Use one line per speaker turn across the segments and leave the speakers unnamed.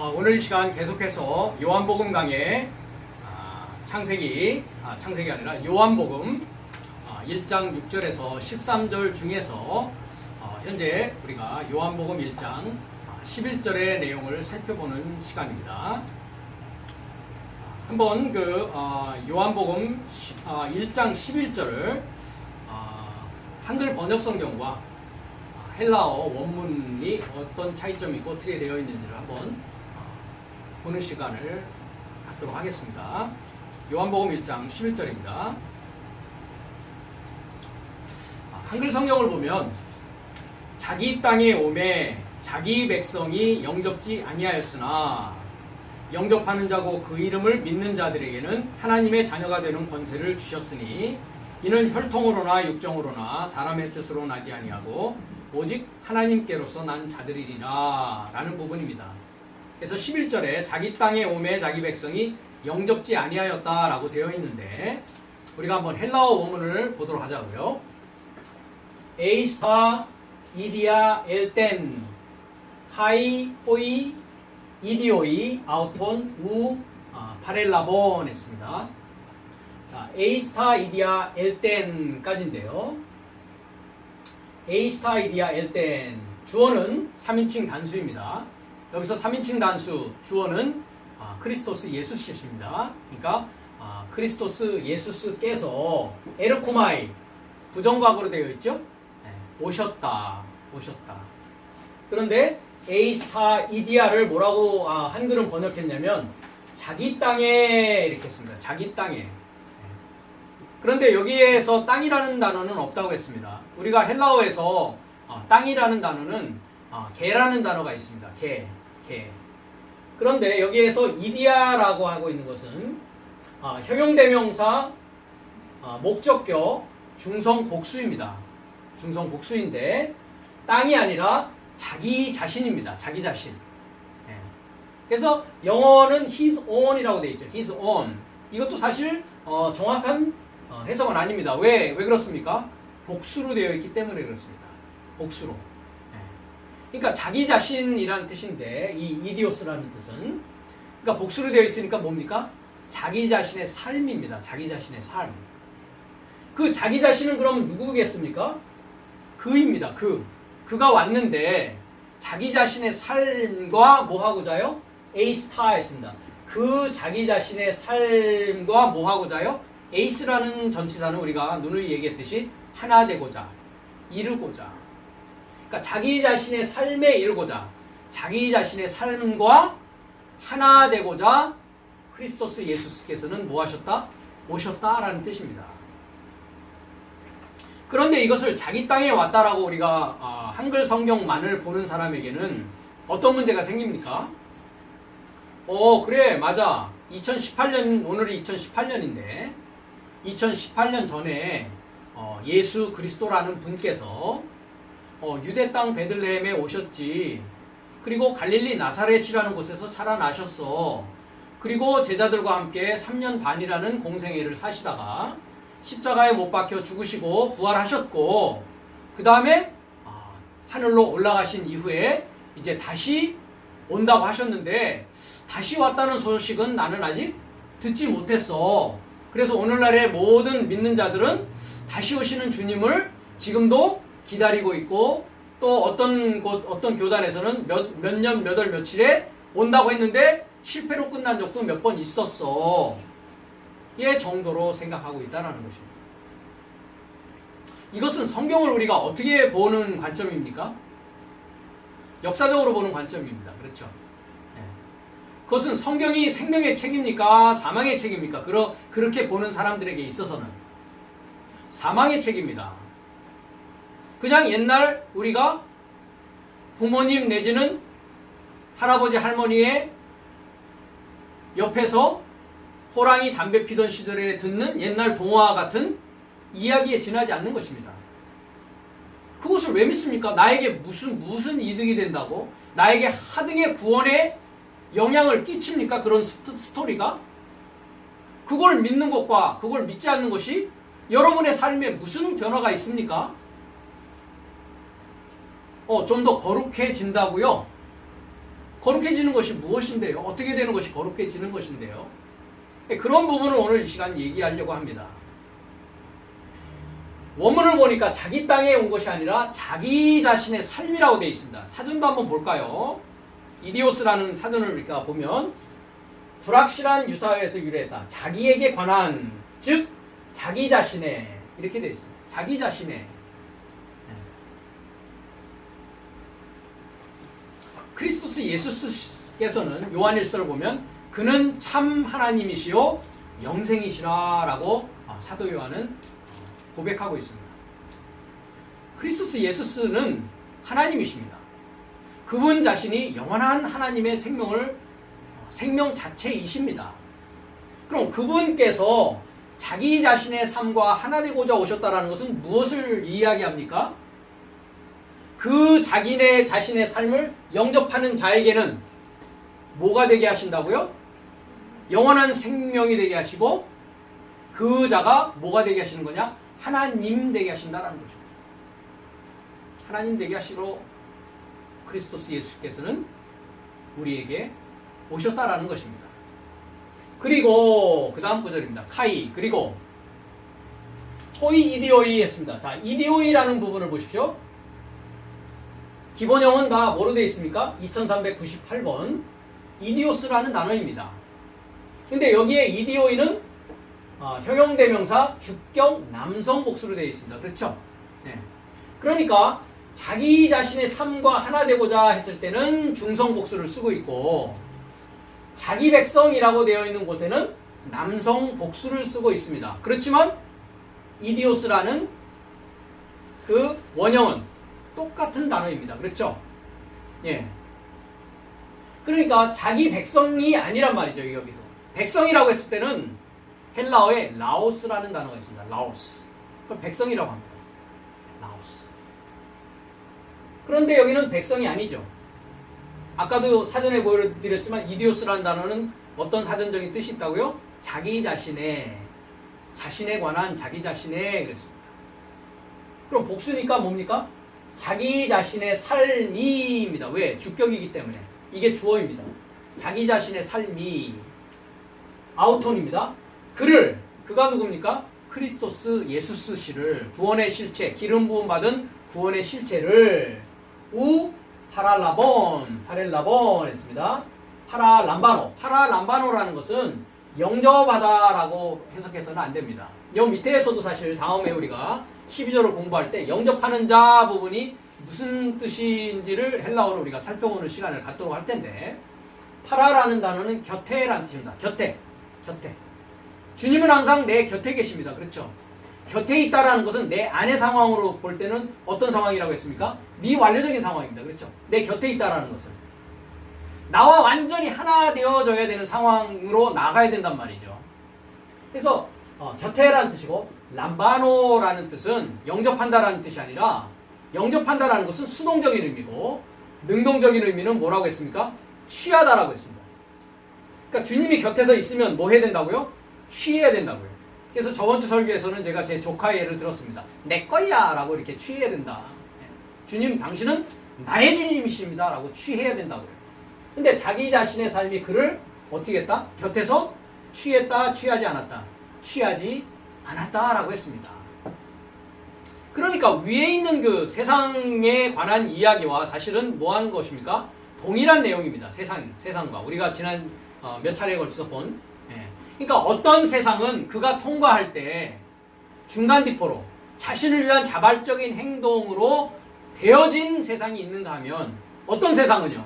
오늘 이 시간 계속해서 요한복음 강의 창세기 아니라 요한복음 1장 6절에서 13절 중에서 현재 우리가 요한복음 1장 11절의 내용을 살펴보는 시간입니다. 한번 요한복음 1장 11절을 한글 번역 성경과 헬라어 원문이 어떤 차이점이 있고 어떻게 되어 있는지를 한번 보는 시간을 갖도록 하겠습니다. 요한복음 1장 11절입니다. 한글 성경을 보면 자기 땅에 오매 자기 백성이 영접지 아니하였으나 영접하는 자고 그 이름을 믿는 자들에게는 하나님의 자녀가 되는 권세를 주셨으니 이는 혈통으로나 육정으로나 사람의 뜻으로 나지 아니하고 오직 하나님께로서 난 자들이리라 라는 부분입니다. 그래서 11절에 자기 땅에 오매 자기 백성이 영접지 아니하였다 라고 되어 있는데 우리가 한번 헬라어 원문을 보도록 하자고요. 에이스타 이디아 엘텐 카이 호이 이디오이 아우톤 우 파렐라본 했습니다. 자, 에이스타 이디아 엘텐까지인데요. 에이스타 이디아 엘텐 주어는 3인칭 단수입니다. 여기서 3인칭 단수 주어는 크리스토스 예수스입니다. 그러니까 크리스토스 예수스께서 에르코마이 부정과거로 되어 있죠. 오셨다. 그런데 에이스타 이디아를 뭐라고 한글은 번역했냐면 자기 땅에 이렇게 했습니다. 자기 땅에. 그런데 여기에서 땅이라는 단어는 없다고 했습니다. 우리가 헬라어에서 땅이라는 단어는 개라는 단어가 있습니다. 개. 그런데 여기에서 이디아라고 하고 있는 것은 형용대명사 목적격 중성 복수입니다. 중성 복수인데 땅이 아니라 자기 자신입니다. 자기 자신. 그래서 영어는 his own이라고 되어 있죠. his own. 이것도 사실 정확한 해석은 아닙니다. 왜 그렇습니까? 복수로 되어 있기 때문에 그렇습니다. 복수로. 그러니까 자기 자신이라는 뜻인데 이 이디오스라는 뜻은 그러니까 복수로 되어 있으니까 뭡니까? 자기 자신의 삶입니다. 자기 자신의 삶. 그 자기 자신은 그럼 누구겠습니까? 그입니다. 그가 왔는데 자기 자신의 삶과 뭐 하고자요? 에이스타였습니다. 그 자기 자신의 삶과 뭐 하고자요? 에이스라는 전치사는 우리가 누누이 얘기했듯이 하나 되고자, 이루고자. 그러니까 자기 자신의 삶에 이르고자, 자기 자신의 삶과 하나 되고자 크리스토스 예수스께서는 뭐 하셨다? 오셨다라는 뜻입니다. 그런데 이것을 자기 땅에 왔다라고 우리가 한글 성경만을 보는 사람에게는 어떤 문제가 생깁니까? 그래, 맞아. 2018년, 오늘이 2018년인데 2018년 전에 예수 그리스도라는 분께서 유대 땅 베들레헴에 오셨지. 그리고 갈릴리 나사렛이라는 곳에서 자라나셨어. 그리고 제자들과 함께 3년 반이라는 공생애를 사시다가 십자가에 못 박혀 죽으시고 부활하셨고 그 다음에 하늘로 올라가신 이후에 이제 다시 온다고 하셨는데 다시 왔다는 소식은 나는 아직 듣지 못했어. 그래서 오늘날의 모든 믿는 자들은 다시 오시는 주님을 지금도 기다리고 있고 또 어떤 교단에서는 몇 년, 몇 월, 며칠에 온다고 했는데 실패로 끝난 적도 몇 번 있었어. 이 정도로 생각하고 있다는 것입니다. 이것은 성경을 우리가 어떻게 보는 관점입니까? 역사적으로 보는 관점입니다. 그렇죠? 그것은 성경이 생명의 책입니까? 사망의 책입니까? 그렇게 보는 사람들에게 있어서는 사망의 책입니다. 그냥 옛날 우리가 부모님 내지는 할아버지 할머니의 옆에서 호랑이 담배 피던 시절에 듣는 옛날 동화와 같은 이야기에 지나지 않는 것입니다. 그것을 왜 믿습니까? 나에게 무슨 이득이 된다고? 나에게 하등의 구원에 영향을 끼칩니까? 그런 스토리가? 그걸 믿는 것과 그걸 믿지 않는 것이 여러분의 삶에 무슨 변화가 있습니까? 좀 더 거룩해진다고요? 거룩해지는 것이 무엇인데요? 어떻게 되는 것이 거룩해지는 것인데요? 그런 부분을 오늘 이 시간 얘기하려고 합니다. 원문을 보니까 자기 땅에 온 것이 아니라 자기 자신의 삶이라고 되어 있습니다. 사전도 한번 볼까요? 이디오스라는 사전을 우리가 보면 불확실한 유사어에서 유래했다. 자기에게 관한, 즉 자기 자신의, 이렇게 되어 있습니다. 자기 자신의. 크리스토스 예수께서는 요한일서를 보면 그는 참 하나님이시요 영생이시라라고 사도 요한은 고백하고 있습니다. 크리스토스 예수는 하나님이십니다. 그분 자신이 영원한 하나님의 생명 자체이십니다. 그럼 그분께서 자기 자신의 삶과 하나 되고자 오셨다는 것은 무엇을 이야기합니까? 그 자기네 자신의 삶을 영접하는 자에게는 뭐가 되게 하신다고요? 영원한 생명이 되게 하시고 그 자가 뭐가 되게 하시는 거냐? 하나님 되게 하신다는 거죠. 하나님 되게 하시러 크리스토스 예수께서는 우리에게 오셨다라는 것입니다. 그리고 그 다음 구절입니다. 카이 그리고 토이 이디오이 했습니다. 자, 이디오이라는 부분을 보십시오. 기본형은 다 뭐로 되어 있습니까? 2398번 이디오스라는 단어입니다. 근데 여기에 이디오이는 형용대명사 주격 남성 복수로 되어 있습니다. 그렇죠? 네. 그러니까 자기 자신의 삶과 하나 되고자 했을 때는 중성 복수를 쓰고 있고 자기 백성이라고 되어 있는 곳에는 남성 복수를 쓰고 있습니다. 그렇지만 이디오스라는 그 원형은 똑같은 단어입니다. 그렇죠? 예. 그러니까 자기 백성이 아니란 말이죠. 여기도. 백성이라고 했을 때는 헬라어에 라오스라는 단어가 있습니다. 라오스. 그럼 백성이라고 합니다. 라오스. 그런데 여기는 백성이 아니죠. 아까도 사전에 보여드렸지만 이디오스라는 단어는 어떤 사전적인 뜻이 있다고요? 자기 자신에 관한 자기 자신에 그랬습니다. 그럼 복수니까 뭡니까? 자기 자신의 삶이입니다. 왜? 주격이기 때문에. 이게 주어입니다. 자기 자신의 삶이 아우톤입니다. 그가 누굽니까? 크리스토스 예수스시를 구원의 실체, 기름 부음 받은 구원의 실체를 파렐라본 했습니다. 파라람바노라는 것은 영접하다라고 해석해서는 안 됩니다. 여 밑에서도 사실 다음에 우리가 12절을 공부할 때 영접하는 자 부분이 무슨 뜻인지를 헬라어로 우리가 살펴보는 시간을 갖도록 할 텐데 파라라는 단어는 곁에라는 뜻입니다. 곁에. 주님은 항상 내 곁에 계십니다. 그렇죠? 곁에 있다라는 것은 내 안의 상황으로 볼 때는 어떤 상황이라고 했습니까? 미완료적인 상황입니다. 그렇죠? 내 곁에 있다라는 것은 나와 완전히 하나 되어져야 되는 상황으로 나가야 된단 말이죠. 그래서 곁에라는 뜻이고 람바노라는 뜻은 영접한다라는 뜻이 아니라 영접한다라는 것은 수동적인 의미고 능동적인 의미는 뭐라고 했습니까? 취하다라고 했습니다. 그러니까 주님이 곁에서 있으면 뭐 해야 된다고요? 취해야 된다고요. 그래서 저번주 설교에서는 제가 제 조카의 예를 들었습니다. 내 거야 라고 이렇게 취해야 된다. 주님 당신은 나의 주님이십니다 라고 취해야 된다고요. 근데 자기 자신의 삶이 그를 어떻게 했다? 곁에서 취했다, 취하지 않았다. 취하지 않았다라고 했습니다. 그러니까 위에 있는 그 세상에 관한 이야기와 사실은 뭐 하는 것입니까? 동일한 내용입니다. 세상과. 우리가 지난 몇 차례에 걸쳐서 본. 그러니까 어떤 세상은 그가 통과할 때 중간디포로 자신을 위한 자발적인 행동으로 되어진 세상이 있는가 하면 어떤 세상은요?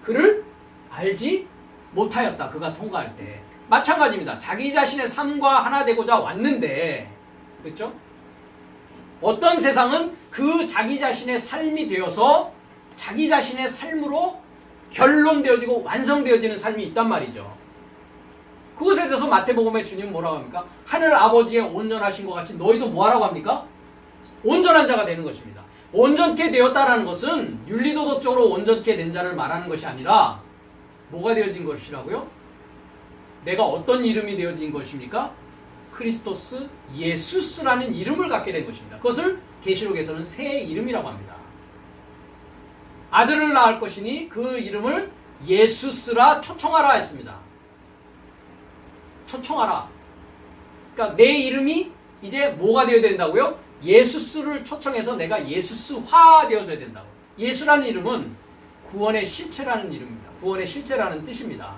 그를 알지 못하였다. 그가 통과할 때. 마찬가지입니다. 자기 자신의 삶과 하나 되고자 왔는데 그렇죠? 어떤 세상은 그 자기 자신의 삶이 되어서 자기 자신의 삶으로 결론되어지고 완성되어지는 삶이 있단 말이죠. 그것에 대해서 마태복음에 주님 뭐라고 합니까? 하늘 아버지의 온전하신 것 같이 너희도 뭐하라고 합니까? 온전한 자가 되는 것입니다. 온전케 되었다라는 것은 윤리도덕적으로 온전케 된 자를 말하는 것이 아니라 뭐가 되어진 것이라고요? 내가 어떤 이름이 되어진 것입니까? 크리스토스 예수스라는 이름을 갖게 된 것입니다. 그것을 계시록에서는 새 이름이라고 합니다. 아들을 낳을 것이니 그 이름을 예수스라 초청하라 했습니다. 초청하라. 그러니까 내 이름이 이제 뭐가 되어야 된다고요? 예수스를 초청해서 내가 예수스화 되어져야 된다고. 예수라는 이름은 구원의 실체라는 이름입니다. 구원의 실체라는 뜻입니다.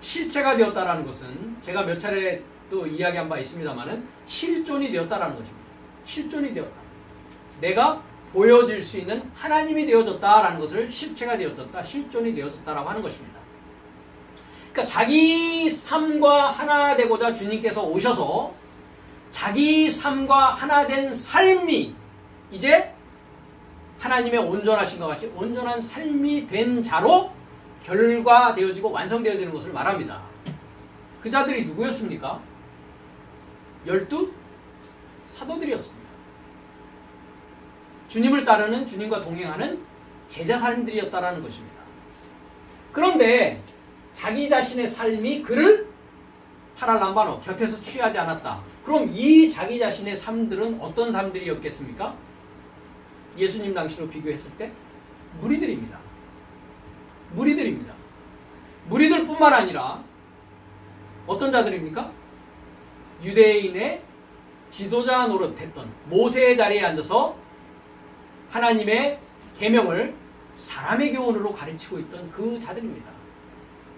실체가 되었다라는 것은 제가 몇 차례 또 이야기한 바 있습니다만은 실존이 되었다라는 것입니다. 실존이 되었다. 내가 보여질 수 있는 하나님이 되어졌다라는 것을 실체가 되어졌다, 실존이 되어졌다라고 하는 것입니다. 그러니까 자기 삶과 하나 되고자 주님께서 오셔서 자기 삶과 하나 된 삶이 이제 하나님의 온전하신것 같이 온전한 삶이 된 자로 결과되어지고 완성되어지는 것을 말합니다. 그 자들이 누구였습니까? 12 사도들이었습니다. 주님을 따르는, 주님과 동행하는 제자 삶들이었다라는 것입니다. 그런데 자기 자신의 삶이 그를 파랄람바노 곁에서 취하지 않았다. 그럼 이 자기 자신의 삶들은 어떤 삶들이었겠습니까? 예수님 당시로 비교했을 때 무리들입니다. 무리들입니다. 무리들뿐만 아니라 어떤 자들입니까? 유대인의 지도자 노릇했던 모세의 자리에 앉아서 하나님의 계명을 사람의 교훈으로 가르치고 있던 그 자들입니다.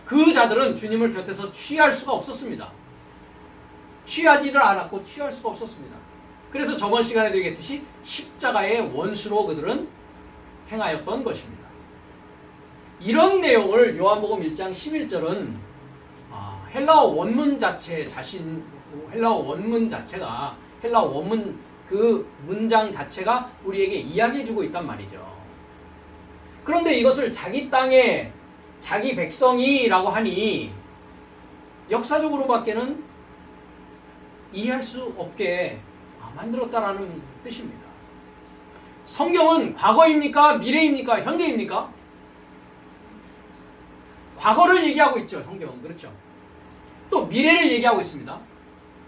그 자들은 주님을 곁에서 취할 수가 없었습니다. 취하지를 않았고 취할 수가 없었습니다. 그래서 저번 시간에도 얘기했듯이 십자가의 원수로 그들은 행하였던 것입니다. 이런 내용을 요한복음 1장 11절은 헬라어 원문 자체가 헬라어 원문 그 문장 자체가 우리에게 이야기해주고 있단 말이죠. 그런데 이것을 자기 땅에 자기 백성이라고 하니 역사적으로밖에는 이해할 수 없게 만들었다라는 뜻입니다. 성경은 과거입니까? 미래입니까? 현재입니까? 과거를 얘기하고 있죠. 성경은. 그렇죠. 또 미래를 얘기하고 있습니다.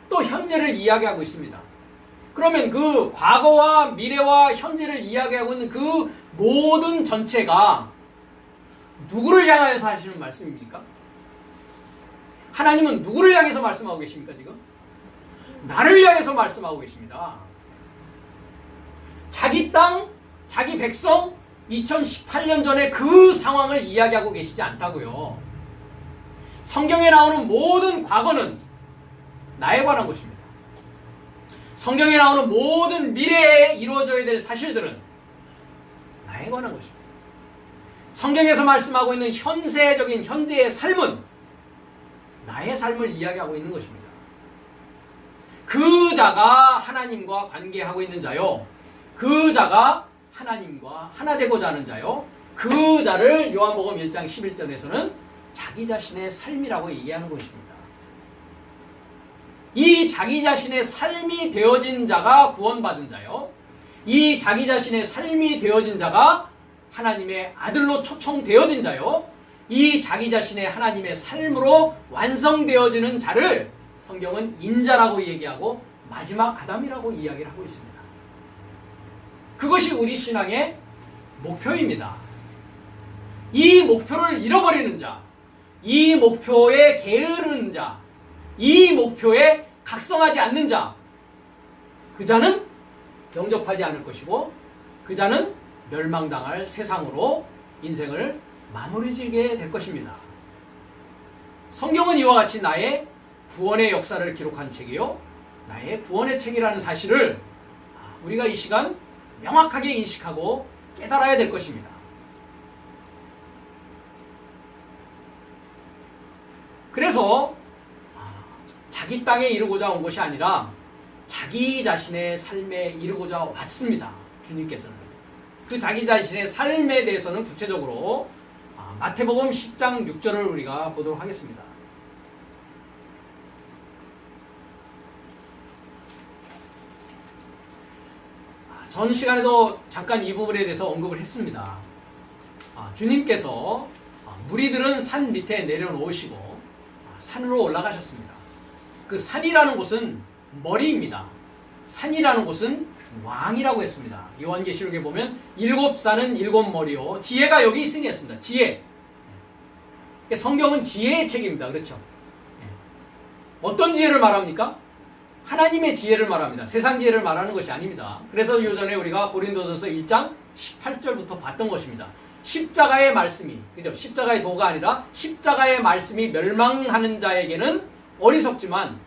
또 현재를 이야기하고 있습니다. 그러면 그 과거와 미래와 현재를 이야기하고 있는 그 모든 전체가 누구를 향하여서 하시는 말씀입니까? 하나님은 누구를 향해서 말씀하고 계십니까 지금? 나를 향해서 말씀하고 계십니다. 자기 땅, 자기 백성 2018년 전에 그 상황을 이야기하고 계시지 않다고요. 성경에 나오는 모든 과거는 나에 관한 것입니다. 성경에 나오는 모든 미래에 이루어져야 될 사실들은 나에 관한 것입니다. 성경에서 말씀하고 있는 현세적인 현재의 삶은 나의 삶을 이야기하고 있는 것입니다. 그 자가 하나님과 관계하고 있는 자요. 그 자가 하나님과 하나 되고자 하는 자요. 그 자를 요한복음 1장 11절에서는 자기 자신의 삶이라고 얘기하는 것입니다. 이 자기 자신의 삶이 되어진 자가 구원받은 자요. 이 자기 자신의 삶이 되어진 자가 하나님의 아들로 초청되어진 자요. 이 자기 자신의 하나님의 삶으로 완성되어지는 자를 성경은 인자라고 얘기하고 마지막 아담이라고 이야기를 하고 있습니다. 그것이 우리 신앙의 목표입니다. 이 목표를 잃어버리는 자, 이 목표에 게으르는 자, 이 목표에 각성하지 않는 자, 그 자는 영접하지 않을 것이고 그 자는 멸망당할 세상으로 인생을 마무리 지게 될 것입니다. 성경은 이와 같이 나의 구원의 역사를 기록한 책이요, 나의 구원의 책이라는 사실을 우리가 이 시간 명확하게 인식하고 깨달아야 될 것입니다. 그래서 자기 땅에 이르고자 온 것이 아니라 자기 자신의 삶에 이르고자 왔습니다. 주님께서는. 그 자기 자신의 삶에 대해서는 구체적으로 마태복음 10장 6절을 우리가 보도록 하겠습니다. 전 시간에도 잠깐 이 부분에 대해서 언급을 했습니다. 주님께서 무리들은 산 밑에 내려놓으시고 산으로 올라가셨습니다. 그 산이라는 곳은 머리입니다. 산이라는 곳은 왕이라고 했습니다. 요한계시록에 보면 7산은 7머리요 지혜가 여기 있으니 했습니다. 지혜. 성경은 지혜의 책입니다. 그렇죠? 어떤 지혜를 말합니까? 하나님의 지혜를 말합니다. 세상 지혜를 말하는 것이 아닙니다. 그래서 요전에 우리가 고린도전서 1장 18절부터 봤던 것입니다. 십자가의 말씀이, 그죠? 십자가의 도가 아니라 십자가의 말씀이 멸망하는 자에게는 어리석지만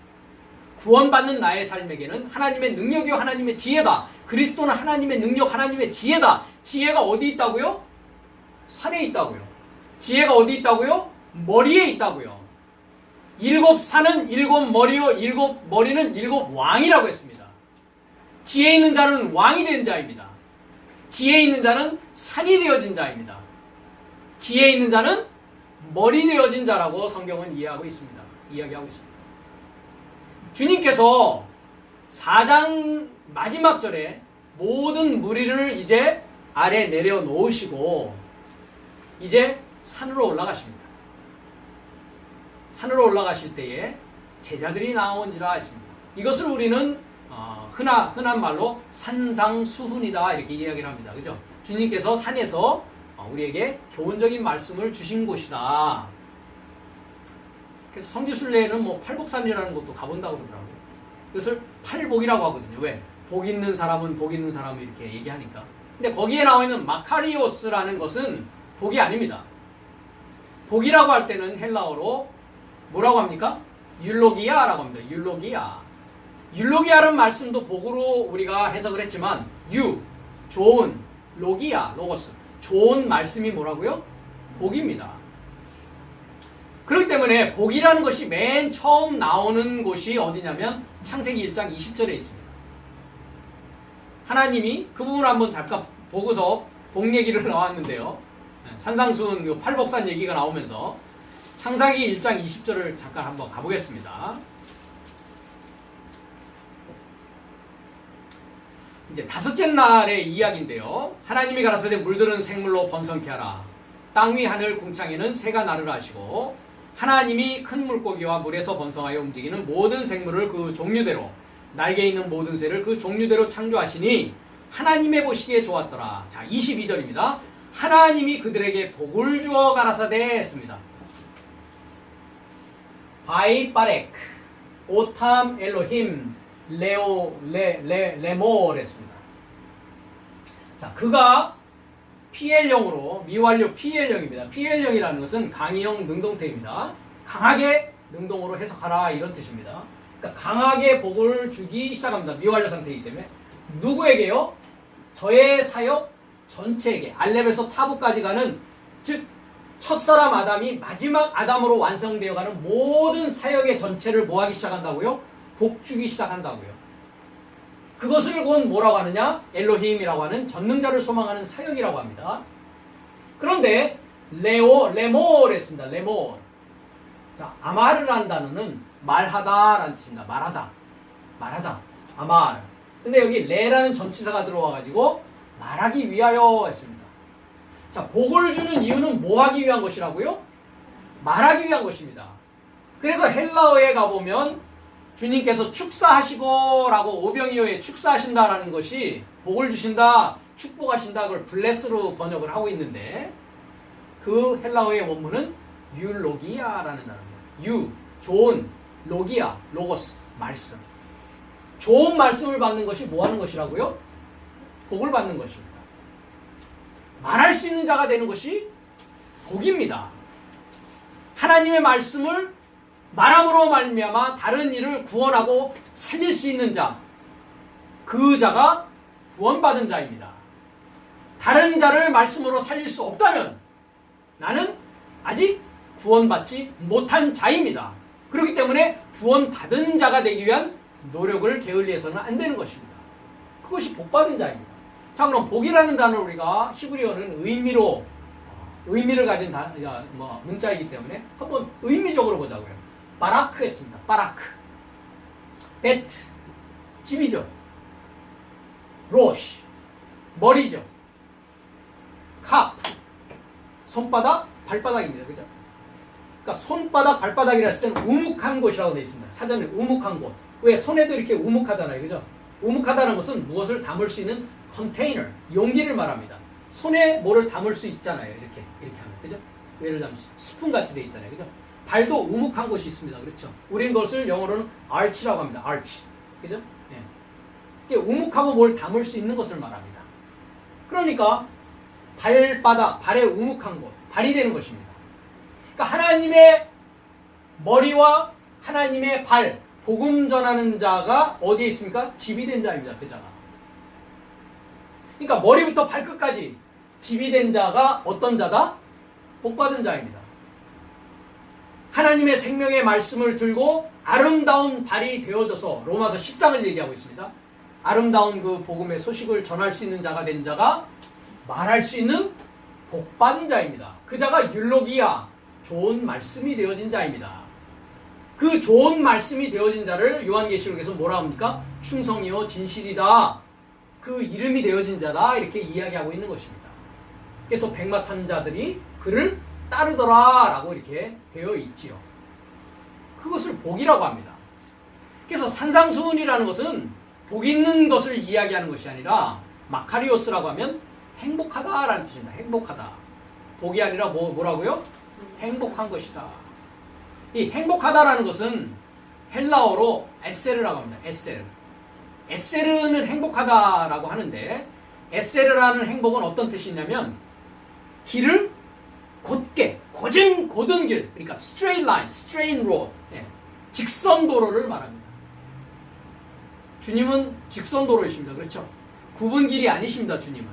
구원받는 나의 삶에게는 하나님의 능력이요 하나님의 지혜다. 그리스도는 하나님의 능력, 하나님의 지혜다. 지혜가 어디 있다고요? 산에 있다고요. 지혜가 어디 있다고요? 머리에 있다고요. 일곱 산은 일곱 머리요, 일곱 머리는 일곱 왕이라고 했습니다. 지혜 있는 자는 왕이 된 자입니다. 지혜 있는 자는 산이 되어진 자입니다. 지혜 있는 자는 머리 되어진 자라고 성경은 이야기하고 있습니다. 주님께서 4장 마지막 절에 모든 무리를 이제 아래 내려놓으시고 이제 산으로 올라가십니다. 산으로 올라가실 때에 제자들이 나온지라 했습니다. 이것을 우리는 흔한 말로 산상수훈이다 이렇게 이야기를 합니다. 그죠? 주님께서 산에서 우리에게 교훈적인 말씀을 주신 곳이다. 그래서 성지순례에는 뭐 팔복산이라는 것도 가본다고 그러더라고요. 그것을 팔복이라고 하거든요. 왜? 복 있는 사람은 복 있는 사람을 이렇게 얘기하니까. 근데 거기에 나와 있는 마카리오스라는 것은 복이 아닙니다. 복이라고 할 때는 헬라어로 뭐라고 합니까? 율로기아라고 합니다. 율로기아라는 말씀도 복으로 우리가 해석을 했지만 좋은, 로기아, 로고스 좋은 말씀이 뭐라고요? 복입니다. 그렇기 때문에 복이라는 것이 맨 처음 나오는 곳이 어디냐면 창세기 1장 20절에 있습니다. 하나님이 그 부분을 한번 잠깐 보고서 복 얘기를 나왔는데요. 산상수훈 팔복산 얘기가 나오면서 창세기 1장 20절을 잠깐 한번 가보겠습니다. 이제 다섯째 날의 이야기인데요. 하나님이 가라사대 물들은 생물로 번성케 하라. 땅 위 하늘 궁창에는 새가 나르라 하시고 하나님이 큰 물고기와 물에서 번성하여 움직이는 모든 생물을 그 종류대로 날개 있는 모든 새를 그 종류대로 창조하시니 하나님의 보시기에 좋았더라. 자, 22절입니다. 하나님이 그들에게 복을 주어 가라사대 했습니다. 바이 바렉 오탐 엘로힘 레모를 했습니다. 자, 그가 PL형으로 미완료 PL형입니다. PL형이라는 것은 강의형 능동태입니다. 강하게 능동으로 해석하라 이런 뜻입니다. 그러니까 강하게 복을 주기 시작합니다. 미완료 상태이기 때문에 누구에게요? 저의 사역 전체에게 알렙에서 타부까지 가는 즉 첫사람 아담이 마지막 아담으로 완성되어가는 모든 사역의 전체를 뭐하기 시작한다고요? 복 주기 시작한다고요. 그것을 곧 뭐라고 하느냐? 엘로힘이라고 하는 전능자를 소망하는 사역이라고 합니다. 그런데 레모를 했습니다. 레모. 자, 아마르라는 단어는 말하다라는 뜻입니다. 말하다. 아말. 근데 여기 레라는 전치사가 들어와가지고 말하기 위하여 했습니다. 자, 복을 주는 이유는 뭐 하기 위한 것이라고요? 말하기 위한 것입니다. 그래서 헬라어에 가보면 주님께서 축사하시고 라고 오병이어에 축사하신다라는 것이 복을 주신다, 축복하신다, 그걸 블레스로 번역을 하고 있는데 그 헬라어의 원문은 율로기아라는 단어입니다. 좋은, 로기아, 로고스, 말씀. 좋은 말씀을 받는 것이 뭐 하는 것이라고요? 복을 받는 것입니다. 말할 수 있는 자가 되는 것이 복입니다. 하나님의 말씀을 말함으로 말미암아 다른 이를 구원하고 살릴 수 있는 자, 그 자가 구원받은 자입니다. 다른 자를 말씀으로 살릴 수 없다면 나는 아직 구원받지 못한 자입니다. 그렇기 때문에 구원받은 자가 되기 위한 노력을 게을리해서는 안 되는 것입니다. 그것이 복받은 자입니다. 자, 그럼 복이라는 단어를 우리가 히브리어는 의미를 가진 문자이기 때문에 한번 의미적으로 보자고요. 바라크 했습니다. 바라크. 베트, 집이죠. 로시, 머리죠. 카프, 손바닥, 발바닥입니다. 그죠? 그러니까 손바닥, 발바닥이라 했을 때는 우묵한 곳이라고 되어 있습니다. 사전에 우묵한 곳. 왜? 손에도 이렇게 우묵하잖아요. 그죠? 우묵하다는 것은 무엇을 담을 수 있는 컨테이너, 용기를 말합니다. 손에 뭐를 담을 수 있잖아요. 이렇게 하면. 그죠? 예를 들면 스푼 같이 돼 있잖아요. 그죠? 발도 우묵한 곳이 있습니다. 그렇죠? 우린 그것을 영어로는 arch라고 합니다. arch. 그죠? 예. 이게 우묵하고 뭘 담을 수 있는 것을 말합니다. 그러니까 발바닥, 발에 우묵한 곳, 발이 되는 것입니다. 그러니까 하나님의 머리와 하나님의 발, 복음 전하는 자가 어디에 있습니까? 집이 된 자입니다. 그 자가. 그러니까 머리부터 발끝까지 집이 된 자가 어떤 자다? 복받은 자입니다. 하나님의 생명의 말씀을 들고 아름다운 발이 되어져서 로마서 10장을 얘기하고 있습니다. 아름다운 그 복음의 소식을 전할 수 있는 자가 된 자가 말할 수 있는 복받은 자입니다. 그 자가 율로기야, 좋은 말씀이 되어진 자입니다. 그 좋은 말씀이 되어진 자를 요한계시록에서 뭐라 합니까? 충성이요 진실이다. 그 이름이 되어진 자다. 이렇게 이야기하고 있는 것입니다. 그래서 백마 탄 자들이 그를 따르더라 라고 이렇게 되어 있지요. 그것을 복이라고 합니다. 그래서 산상수훈이라는 것은 복 있는 것을 이야기하는 것이 아니라 마카리오스라고 하면 행복하다라는 뜻입니다. 행복하다. 복이 아니라 뭐라고요? 행복한 것이다. 이 행복하다라는 것은 헬라어로 에세르라고 합니다. 에세르. 에세르는 행복하다라고 하는데 에세르라는 행복은 어떤 뜻이냐면 길을 곧게, 고든 길, 그러니까 straight line, straight road, 예, 직선 도로를 말합니다. 주님은 직선 도로이십니다. 그렇죠? 굽은 길이 아니십니다. 주님은.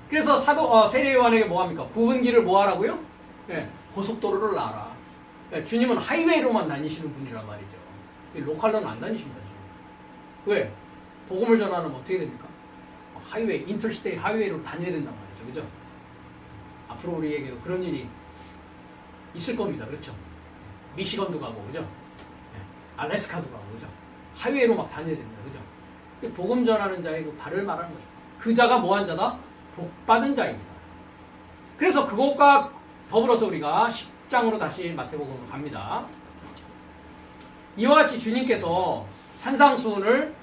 그래서 세례 요한에게 뭐합니까? 굽은 길을 뭐하라고요? 예, 고속도로를 놔라. 예, 주님은 하이웨이로만 다니시는 분이란 말이죠. 로컬로는 안 다니십니다. 지금. 왜? 복음을 전하면 어떻게 됩니까? 하이웨이, 인터스테이트 하이웨이로 다녀야 된단 말이죠. 그죠? 앞으로 우리에게도 그런 일이 있을 겁니다. 그렇죠? 미시건도 가고, 그죠? 알래스카도 가고, 그죠? 하이웨이로 막 다녀야 됩니다. 그죠? 복음 전하는 자의 그 발을 말하는 거죠. 그 자가 뭐한 자다? 복받은 자입니다. 그래서 그것과 더불어서 우리가 10장으로 다시 마태복음으로 갑니다. 이와 같이 주님께서 산상수훈을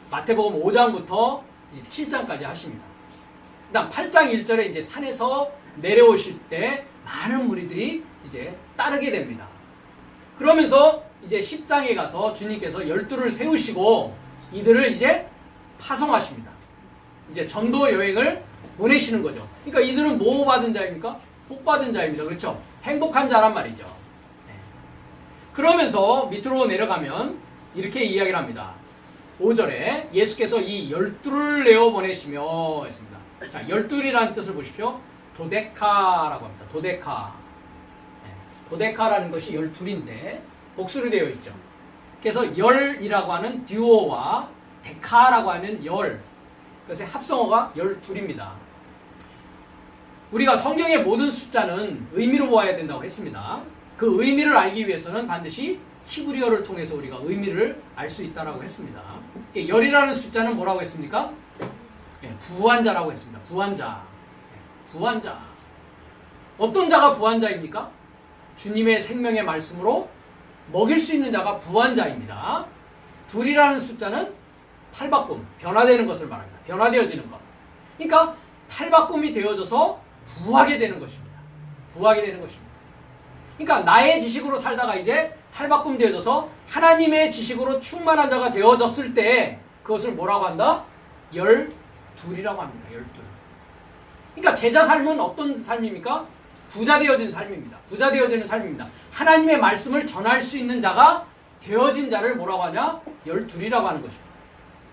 마태복음 5장부터 7장까지 하십니다. 그다음 8장 1절에 이제 산에서 내려오실 때 많은 무리들이 이제 따르게 됩니다. 그러면서 이제 10장에 가서 주님께서 12를 세우시고 이들을 이제 파송하십니다. 이제 전도 여행을 보내시는 거죠. 그러니까 이들은 뭐 받은 자입니까? 복 받은 자입니다. 그렇죠? 행복한 자란 말이죠. 네. 그러면서 밑으로 내려가면 이렇게 이야기를 합니다. 5절에 예수께서 이 12를 내어 보내시며 했습니다. 자, 12이라는 뜻을 보십시오. 도데카라고 합니다. 도데카. 네. 도데카라는 것이 12인데 복수로 되어 있죠. 그래서 열이라고 하는 듀오와 데카라고 하는 열. 그래서 합성어가 12입니다. 우리가 성경의 모든 숫자는 의미로 보아야 된다고 했습니다. 그 의미를 알기 위해서는 반드시 히브리어를 통해서 우리가 의미를 알 수 있다고 했습니다. 열이라는 숫자는 뭐라고 했습니까? 부한자라고 했습니다. 부한자. 부한자. 어떤 자가 부한자입니까? 주님의 생명의 말씀으로 먹일 수 있는 자가 부한자입니다. 둘이라는 숫자는 탈바꿈, 변화되는 것을 말합니다. 변화되어지는 것. 그러니까 탈바꿈이 되어져서 부하게 되는 것입니다. 부하게 되는 것입니다. 그러니까 나의 지식으로 살다가 이제 탈바꿈 되어져서 하나님의 지식으로 충만한 자가 되어졌을 때 그것을 뭐라고 한다? 12이라고 합니다. 12. 그러니까 제자 삶은 어떤 삶입니까? 부자 되어진 삶입니다. 부자 되어지는 삶입니다. 하나님의 말씀을 전할 수 있는 자가 되어진 자를 뭐라고 하냐? 12이라고 하는 것입니다.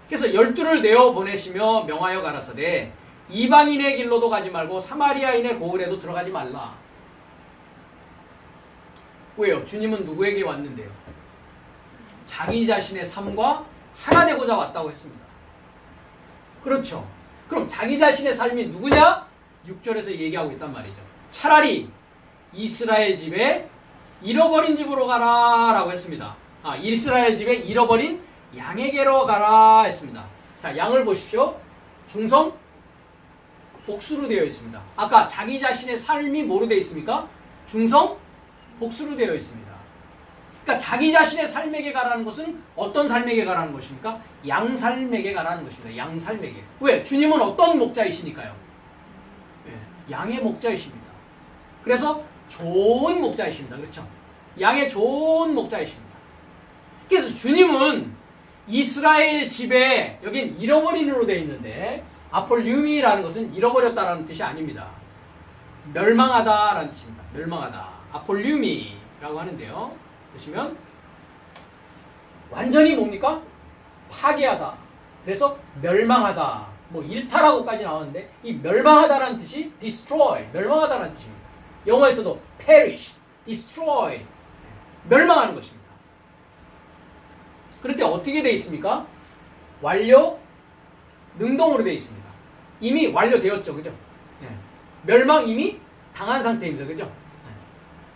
그래서 12를 내어 보내시며 명하여 가라사대 이방인의 길로도 가지 말고 사마리아인의 고을에도 들어가지 말라. 왜요? 주님은 누구에게 왔는데요? 자기 자신의 삶과 하나 되고자 왔다고 했습니다. 그렇죠. 그럼 자기 자신의 삶이 누구냐? 6절에서 얘기하고 있단 말이죠. 차라리 이스라엘 집에 잃어버린 집으로 가라 라고 했습니다. 이스라엘 집에 잃어버린 양에게로 가라 했습니다. 자, 양을 보십시오. 중성 복수로 되어 있습니다. 아까 자기 자신의 삶이 뭐로 되어 있습니까? 중성 복수로 되어 있습니다. 그러니까 자기 자신의 삶에게 가라는 것은 어떤 삶에게 가라는 것입니까? 양삶에게 가라는 것입니다. 양삶에게. 왜? 주님은 어떤 목자이시니까요? 양의 목자이십니다. 그래서 좋은 목자이십니다. 그렇죠? 양의 좋은 목자이십니다. 그래서 주님은 이스라엘 집에, 여긴 잃어버린으로 되어 있는데 아폴륨이라는 것은 잃어버렸다라는 뜻이 아닙니다. 멸망하다라는 뜻입니다. 멸망하다. 아폴륨이라고 하는데요. 보시면 완전히 뭡니까? 파괴하다. 그래서 멸망하다. 뭐 일탈하고까지 나왔는데 이 멸망하다라는 뜻이 destroy, 멸망하다라는 뜻입니다. 영어에서도 perish, destroy, 멸망하는 것입니다. 그런데 어떻게 되어 있습니까? 완료 능동으로 되어 있습니다. 이미 완료되었죠. 그죠? 멸망 이미 당한 상태입니다. 그죠?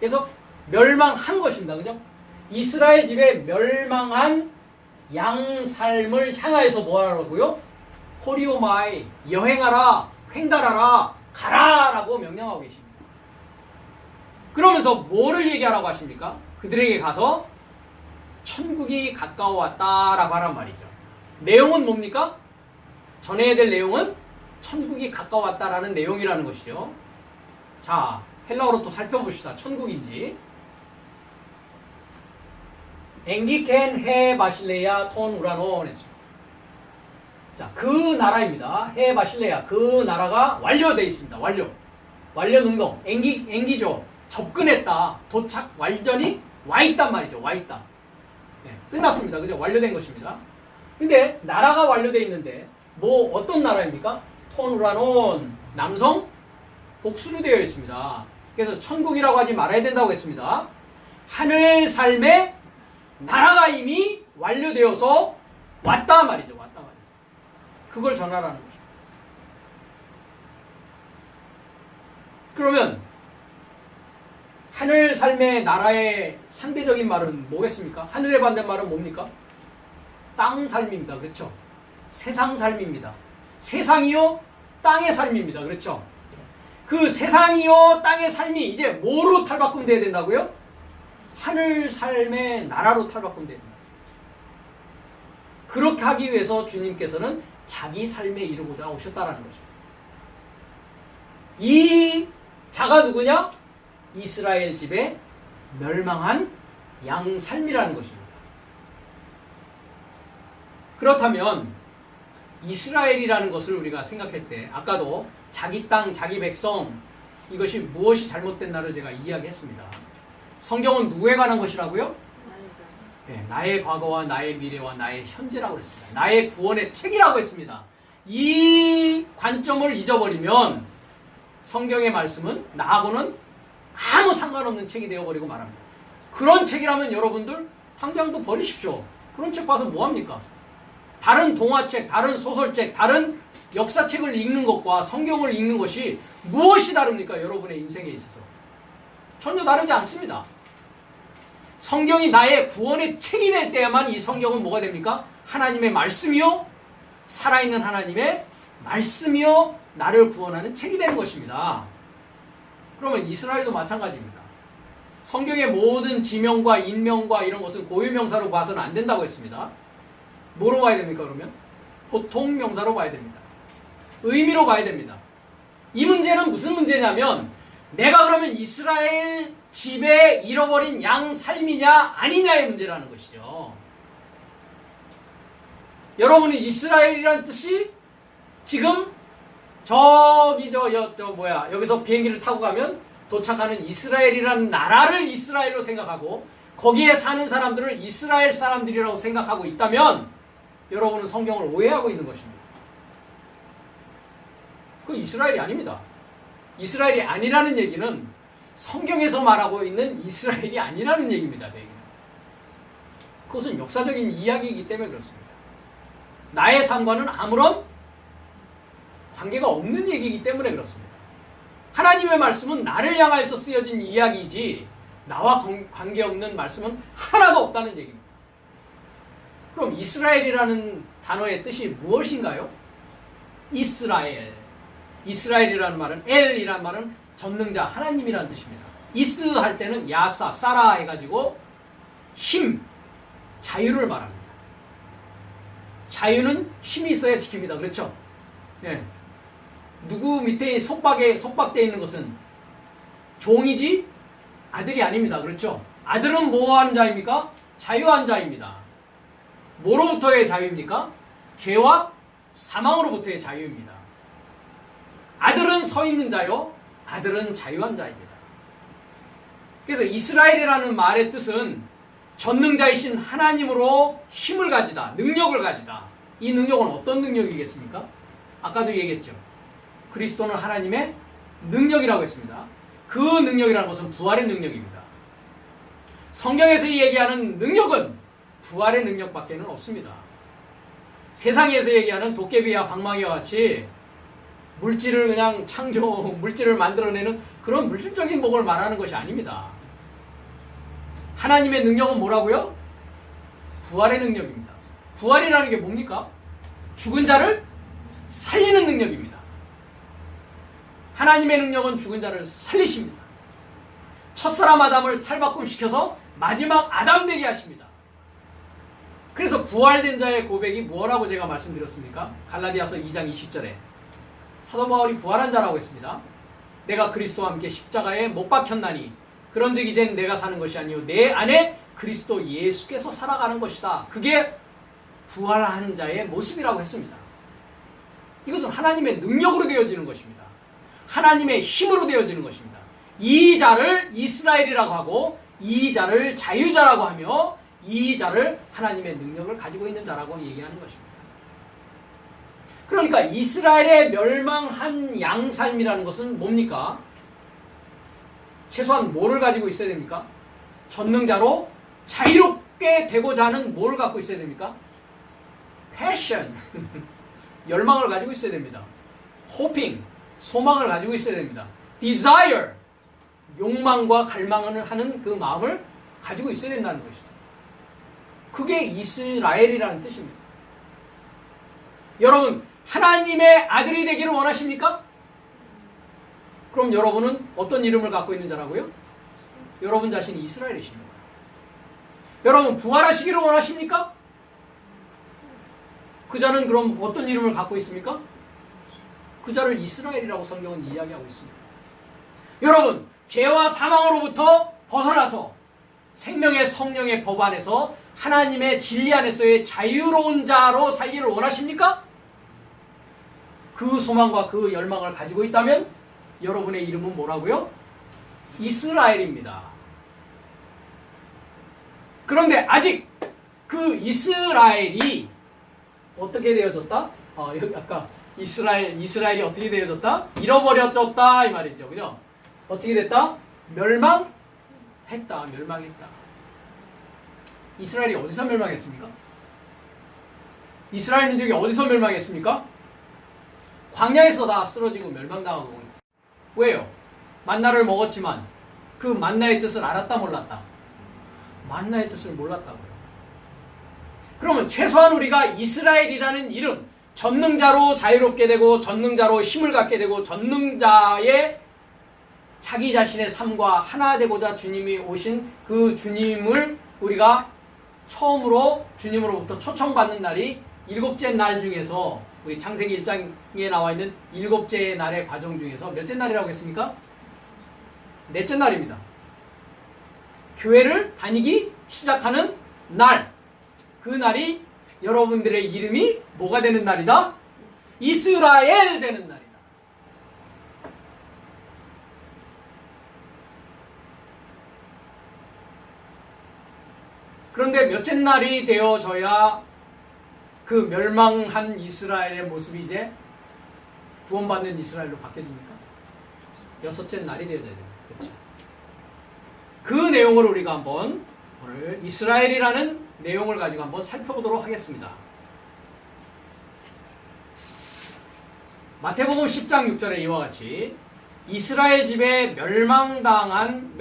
그래서 멸망한 것입니다. 그죠? 이스라엘 집에 멸망한 양 삶을 향하여서 뭐 하라고요? 호리오마이, 여행하라, 횡단하라, 가라라고 명령하고 계십니다. 그러면서 뭐를 얘기하라고 하십니까? 그들에게 가서 천국이 가까워왔다라고 하란 말이죠. 내용은 뭡니까? 전해야 될 내용은 천국이 가까웠다라는 내용이라는 것이죠. 자, 헬라어로 또 살펴봅시다. 천국인지. 엥기켄 해 바실레야 톤 우라노 했습니다. 자, 그 나라입니다. 해 바실레야. 그 나라가 완료되어 있습니다. 완료 능동. 엥기죠. 접근했다. 도착. 완전히 와있단 말이죠. 와있다. 네, 끝났습니다. 그죠? 완료된 것입니다. 근데 나라가 완료되어 있는데 뭐 어떤 나라입니까? 톤 우라논. 남성 복수로 되어 있습니다. 그래서 천국이라고 하지 말아야 된다고 했습니다. 하늘 삶의 나라가 이미 완료되어서 왔다 말이죠. 왔다 말이죠. 그걸 전하라는 것입니다. 그러면 하늘 삶의 나라의 상대적인 말은 뭐겠습니까? 하늘의 반대말은 뭡니까? 땅 삶입니다. 그렇죠? 세상 삶입니다. 세상이요 땅의 삶입니다. 그렇죠? 그 세상이요 땅의 삶이 이제 뭐로 탈바꿈돼야 된다고요? 하늘 삶의 나라로 탈바꿈돼야 된다. 그렇게 하기 위해서 주님께서는 자기 삶에 이르고자 오셨다라는 것입니다. 이 자가 누구냐? 이스라엘 집에 멸망한 양 삶이라는 것입니다. 그렇다면 이스라엘이라는 것을 우리가 생각할 때 아까도 자기 땅, 자기 백성 이것이 무엇이 잘못됐나를 제가 이야기했습니다. 성경은 누구에 관한 것이라고요? 네, 나의 과거와 나의 미래와 나의 현재라고 했습니다. 나의 구원의 책이라고 했습니다. 이 관점을 잊어버리면 성경의 말씀은 나하고는 아무 상관없는 책이 되어버리고 말합니다. 그런 책이라면 여러분들 당장도 버리십시오. 그런 책 봐서 뭐합니까? 다른 동화책, 다른 소설책, 다른 역사책을 읽는 것과 성경을 읽는 것이 무엇이 다릅니까? 여러분의 인생에 있어서. 전혀 다르지 않습니다. 성경이 나의 구원의 책이 될 때야만 이 성경은 뭐가 됩니까? 하나님의 말씀이요, 살아있는 하나님의 말씀이요, 나를 구원하는 책이 되는 것입니다. 그러면 이스라엘도 마찬가지입니다. 성경의 모든 지명과 인명과 이런 것은 고유명사로 봐서는 안 된다고 했습니다. 뭐로 봐야 됩니까, 그러면? 보통 명사로 봐야 됩니다. 의미로 봐야 됩니다. 이 문제는 무슨 문제냐면 내가 그러면 이스라엘 집에 잃어버린 양 삶이냐 아니냐의 문제라는 것이죠. 여러분이 이스라엘이란 뜻이 지금 여기서 비행기를 타고 가면 도착하는 이스라엘이라는 나라를 이스라엘로 생각하고 거기에 사는 사람들을 이스라엘 사람들이라고 생각하고 있다면 여러분은 성경을 오해하고 있는 것입니다. 그건 이스라엘이 아닙니다. 이스라엘이 아니라는 얘기는 성경에서 말하고 있는 이스라엘이 아니라는 얘기입니다. 제 얘기는. 그것은 역사적인 이야기이기 때문에 그렇습니다. 나의 삶과는 아무런 관계가 없는 얘기이기 때문에 그렇습니다. 하나님의 말씀은 나를 향하여서 쓰여진 이야기이지 나와 관계없는 말씀은 하나도 없다는 얘기입니다. 그럼 이스라엘이라는 단어의 뜻이 무엇인가요? 이스라엘. 이스라엘이라는 말은 엘이라는 말은 전능자 하나님이라는 뜻입니다. 이스 할 때는 야사, 사라 해가지고 힘, 자유를 말합니다. 자유는 힘이 있어야 지킵니다. 그렇죠? 예. 누구 밑에 속박되어 있는 것은 종이지 아들이 아닙니다. 그렇죠? 아들은 뭐한 자입니까? 자유한 자입니다. 뭐로부터의 자유입니까? 죄와 사망으로부터의 자유입니다. 아들은 서 있는 자요, 아들은 자유한 자입니다. 그래서 이스라엘이라는 말의 뜻은 전능자이신 하나님으로 힘을 가지다, 능력을 가지다. 이 능력은 어떤 능력이겠습니까? 아까도 얘기했죠. 그리스도는 하나님의 능력이라고 했습니다. 그 능력이라는 것은 부활의 능력입니다. 성경에서 얘기하는 능력은 부활의 능력밖에는 없습니다. 세상에서 얘기하는 도깨비와 방망이와 같이 물질을 그냥 물질을 만들어내는 그런 물질적인 복을 말하는 것이 아닙니다. 하나님의 능력은 뭐라고요? 부활의 능력입니다. 부활이라는 게 뭡니까? 죽은 자를 살리는 능력입니다. 하나님의 능력은 죽은 자를 살리십니다. 첫사람 아담을 탈바꿈시켜서 마지막 아담 되게 하십니다. 그래서 부활된 자의 고백이 뭐라고 제가 말씀드렸습니까? 갈라디아서 2장 20절에 사도 바울이 부활한 자라고 했습니다. 내가 그리스도와 함께 십자가에 못 박혔나니 그런즉 이젠 내가 사는 것이 아니요 내 안에 그리스도 예수께서 살아가는 것이다. 그게 부활한 자의 모습이라고 했습니다. 이것은 하나님의 능력으로 되어지는 것입니다. 하나님의 힘으로 되어지는 것입니다. 이 자를 이스라엘이라고 하고 이 자를 자유자라고 하며 이 자를 하나님의 능력을 가지고 있는 자라고 얘기하는 것입니다. 그러니까 이스라엘의 멸망한 양삶이라는 것은 뭡니까? 최소한 뭐를 가지고 있어야 됩니까? 전능자로 자유롭게 되고자 하는 뭘 갖고 있어야 됩니까? 패션, 열망을 가지고 있어야 됩니다. hoping, 소망을 가지고 있어야 됩니다. desire, 욕망과 갈망을 하는 그 마음을 가지고 있어야 된다는 것이죠. 그게 이스라엘이라는 뜻입니다. 여러분, 하나님의 아들이 되기를 원하십니까? 그럼 여러분은 어떤 이름을 갖고 있는 자라고요? 여러분 자신이 이스라엘이십니다. 여러분, 부활하시기를 원하십니까? 그 자는 그럼 어떤 이름을 갖고 있습니까? 그 자를 이스라엘이라고 성경은 이야기하고 있습니다. 여러분, 죄와 사망으로부터 벗어나서 생명의 성령의 법 안에서 하나님의 진리 안에서의 자유로운 자로 살기를 원하십니까? 그 소망과 그 열망을 가지고 있다면 여러분의 이름은 뭐라고요? 이스라엘입니다. 그런데 아직 그 이스라엘이 어떻게 되어졌다? 여기 아까 이스라엘이 어떻게 되어졌다? 잃어버려졌다 이 말이죠. 그죠? 어떻게 됐다? 멸망했다. 이스라엘이 어디서 멸망했습니까? 이스라엘 민족이 어디서 멸망했습니까? 광야에서 다 쓰러지고 멸망당하고. 왜요? 만나를 먹었지만 그 만나의 뜻을 알았다 몰랐다? 만나의 뜻을 몰랐다고요. 그러면 최소한 우리가 이스라엘이라는 이름, 전능자로 자유롭게 되고 전능자로 힘을 갖게 되고 전능자의 자기 자신의 삶과 하나 되고자 주님이 오신 그 주님을 우리가 처음으로 주님으로부터 초청받는 날이 일곱째 날 중에서 우리 창세기 1장에 나와 있는 일곱째 날의 과정 중에서 몇째 날이라고 했습니까? 넷째 날입니다. 교회를 다니기 시작하는 날. 그 날이 여러분들의 이름이 뭐가 되는 날이다? 이스라엘 되는 날이다. 그런데 몇째 날이 되어져야 그 멸망한 이스라엘의 모습이 이제 구원받는 이스라엘로 바뀌어집니까? 여섯째 날이 되어져야 됩니다. 그렇죠? 그 내용을 우리가 한번 오늘 이스라엘이라는 내용을 가지고 한번 살펴보도록 하겠습니다. 마태복음 10장 6절에 이와 같이 이스라엘 집에 멸망당한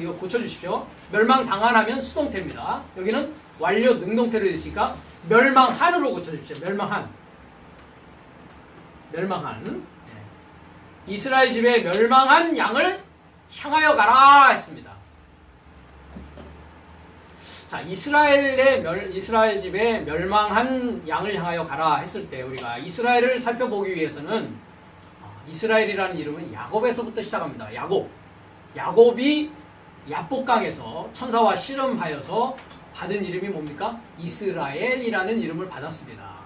이거 고쳐주십시오. 멸망당한 하면 수동태입니다. 여기는 완료 능동태로 되시니까 멸망한으로 고쳐주십시오. 멸망한. 이스라엘 집에 멸망한 양을 향하여 가라 했습니다. 자, 이스라엘 집에 멸망한 양을 향하여 가라 했을 때 우리가 이스라엘을 살펴보기 위해서는 이스라엘이라는 이름은 야곱에서부터 시작합니다. 야곱이 야복강에서 천사와 씨름하여서 받은 이름이 뭡니까? 이스라엘이라는 이름을 받았습니다.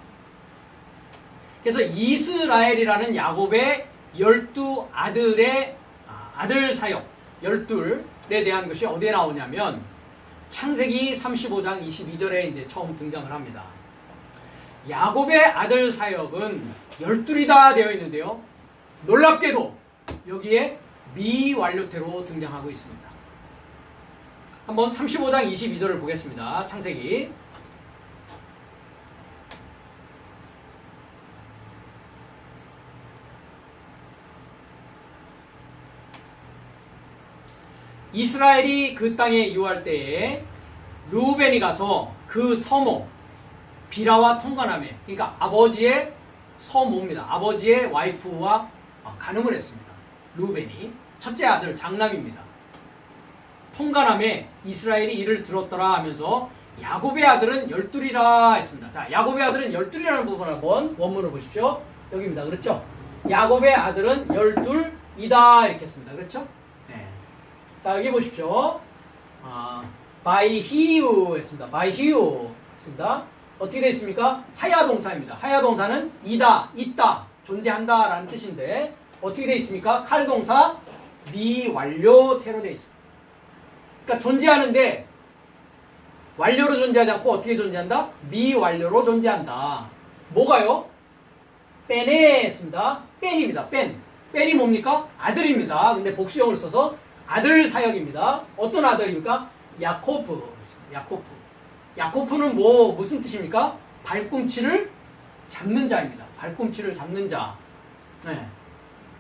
그래서 이스라엘이라는 야곱의 12아들의 아들 사역 12에 대한 것이 어디에 나오냐면 창세기 35장 22절에 이제 처음 등장을 합니다. 야곱의 아들 사역은 12이다 되어 있는데요. 놀랍게도 여기에 미완료태로 등장하고 있습니다. 한번 35장 22절을 보겠습니다. 창세기. 이스라엘이 그 땅에 유할 때에 르우벤이 가서 그 서모 비라와 통관하며, 그러니까 아버지의 서모입니다. 아버지의 와이프와 간음을 했습니다. 르우벤이 첫째 아들 장남입니다. 통관함에 이스라엘이 이를 들었더라 하면서 야곱의 아들은 12이라 했습니다. 자, 야곱의 아들은 12이라는 부분 한번 원문을 보십시오. 여기입니다. 그렇죠? 야곱의 아들은 12이다 이렇게 했습니다. 그렇죠? 네. 자, 여기 보십시오. by hiu 했습니다. by hiu 했습니다. 어떻게 되어 있습니까? 하야 동사입니다. 하야 동사는 이다, 있다, 존재한다 라는 뜻인데 어떻게 되어 있습니까? 칼 동사 미완료태로 되어 있습니다. 그러니까 존재하는데 완료로 존재하지 않고 어떻게 존재한다? 미완료로 존재한다. 뭐가요? 뺀에 했습니다. 뺀입니다. 뺀이 뭡니까? 아들입니다. 근데 복수형을 써서 아들 사역입니다. 어떤 아들입니까? 야코프. 야코프는 무슨 뜻입니까? 발꿈치를 잡는 자입니다. 발꿈치를 잡는 자. 네.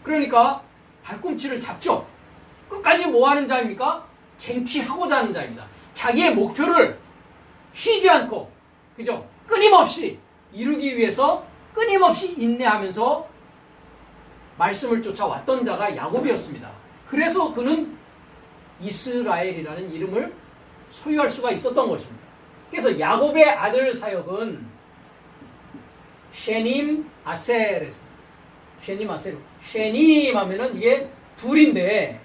그러니까 발꿈치를 잡죠. 끝까지 뭐 하는 자입니까? 쟁취하고자 하는 자입니다. 자기의 목표를 쉬지 않고, 그죠? 끊임없이 이루기 위해서 끊임없이 인내하면서 말씀을 쫓아왔던 자가 야곱이었습니다. 그래서 그는 이스라엘이라는 이름을 소유할 수가 있었던 것입니다. 그래서 야곱의 아들 사역은 쉐님 아셀에서 쉐님 아셀. 쉐님 하면은 이게 둘인데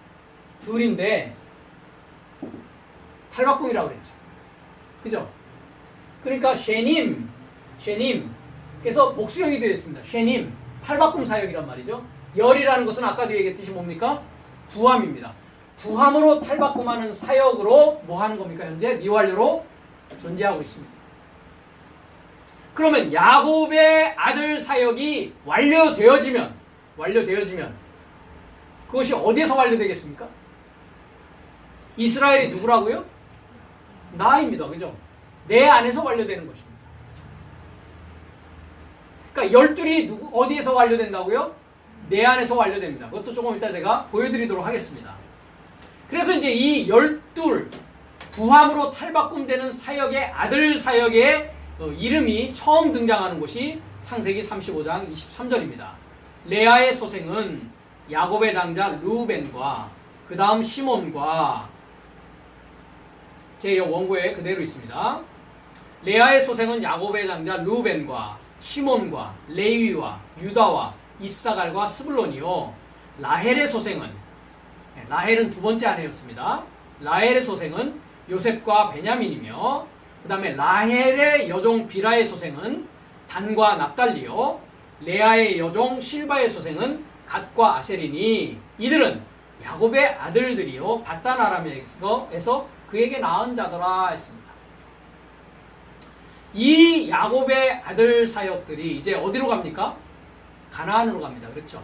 탈바꿈이라고 그랬죠. 그죠? 그러니까 쉐님. 그래서 복수형이 되어 있습니다. 쉐님. 탈바꿈 사역이란 말이죠. 열이라는 것은 아까도 얘기했듯이 뭡니까? 부함입니다. 부함으로 탈바꿈하는 사역으로 뭐 하는 겁니까? 현재 미완료로 존재하고 있습니다. 그러면 야곱의 아들 사역이 완료되어지면 그것이 어디에서 완료되겠습니까? 이스라엘이 누구라고요? 나입니다. 그죠? 내 안에서 완료되는 것입니다. 그러니까 12이 어디에서 완료된다고요? 내 안에서 완료됩니다. 그것도 조금 이따 제가 보여드리도록 하겠습니다. 그래서 이제 이 12 부함으로 탈바꿈되는 사역의 아들 사역의 이름이 처음 등장하는 곳이 창세기 35장 23절입니다. 레아의 소생은 야곱의 장자 르우벤과 그 다음 시몬과 제 원고에 그대로 있습니다. 레아의 소생은 야곱의 장자 르우벤과 시몬과 레위와 유다와 이사갈과 스불론이요. 라헬의 소생은 라헬은 두 번째 아내였습니다. 라헬의 소생은 요셉과 베냐민이며 그 다음에 라헬의 여종 비라의 소생은 단과 납달리요. 레아의 여종 실바의 소생은 갓과 아셀이니 이들은 야곱의 아들들이요. 바단 아람에서 그에게 낳은 자더라 했습니다. 이 야곱의 아들 사역들이 이제 어디로 갑니까? 가나안으로 갑니다. 그렇죠?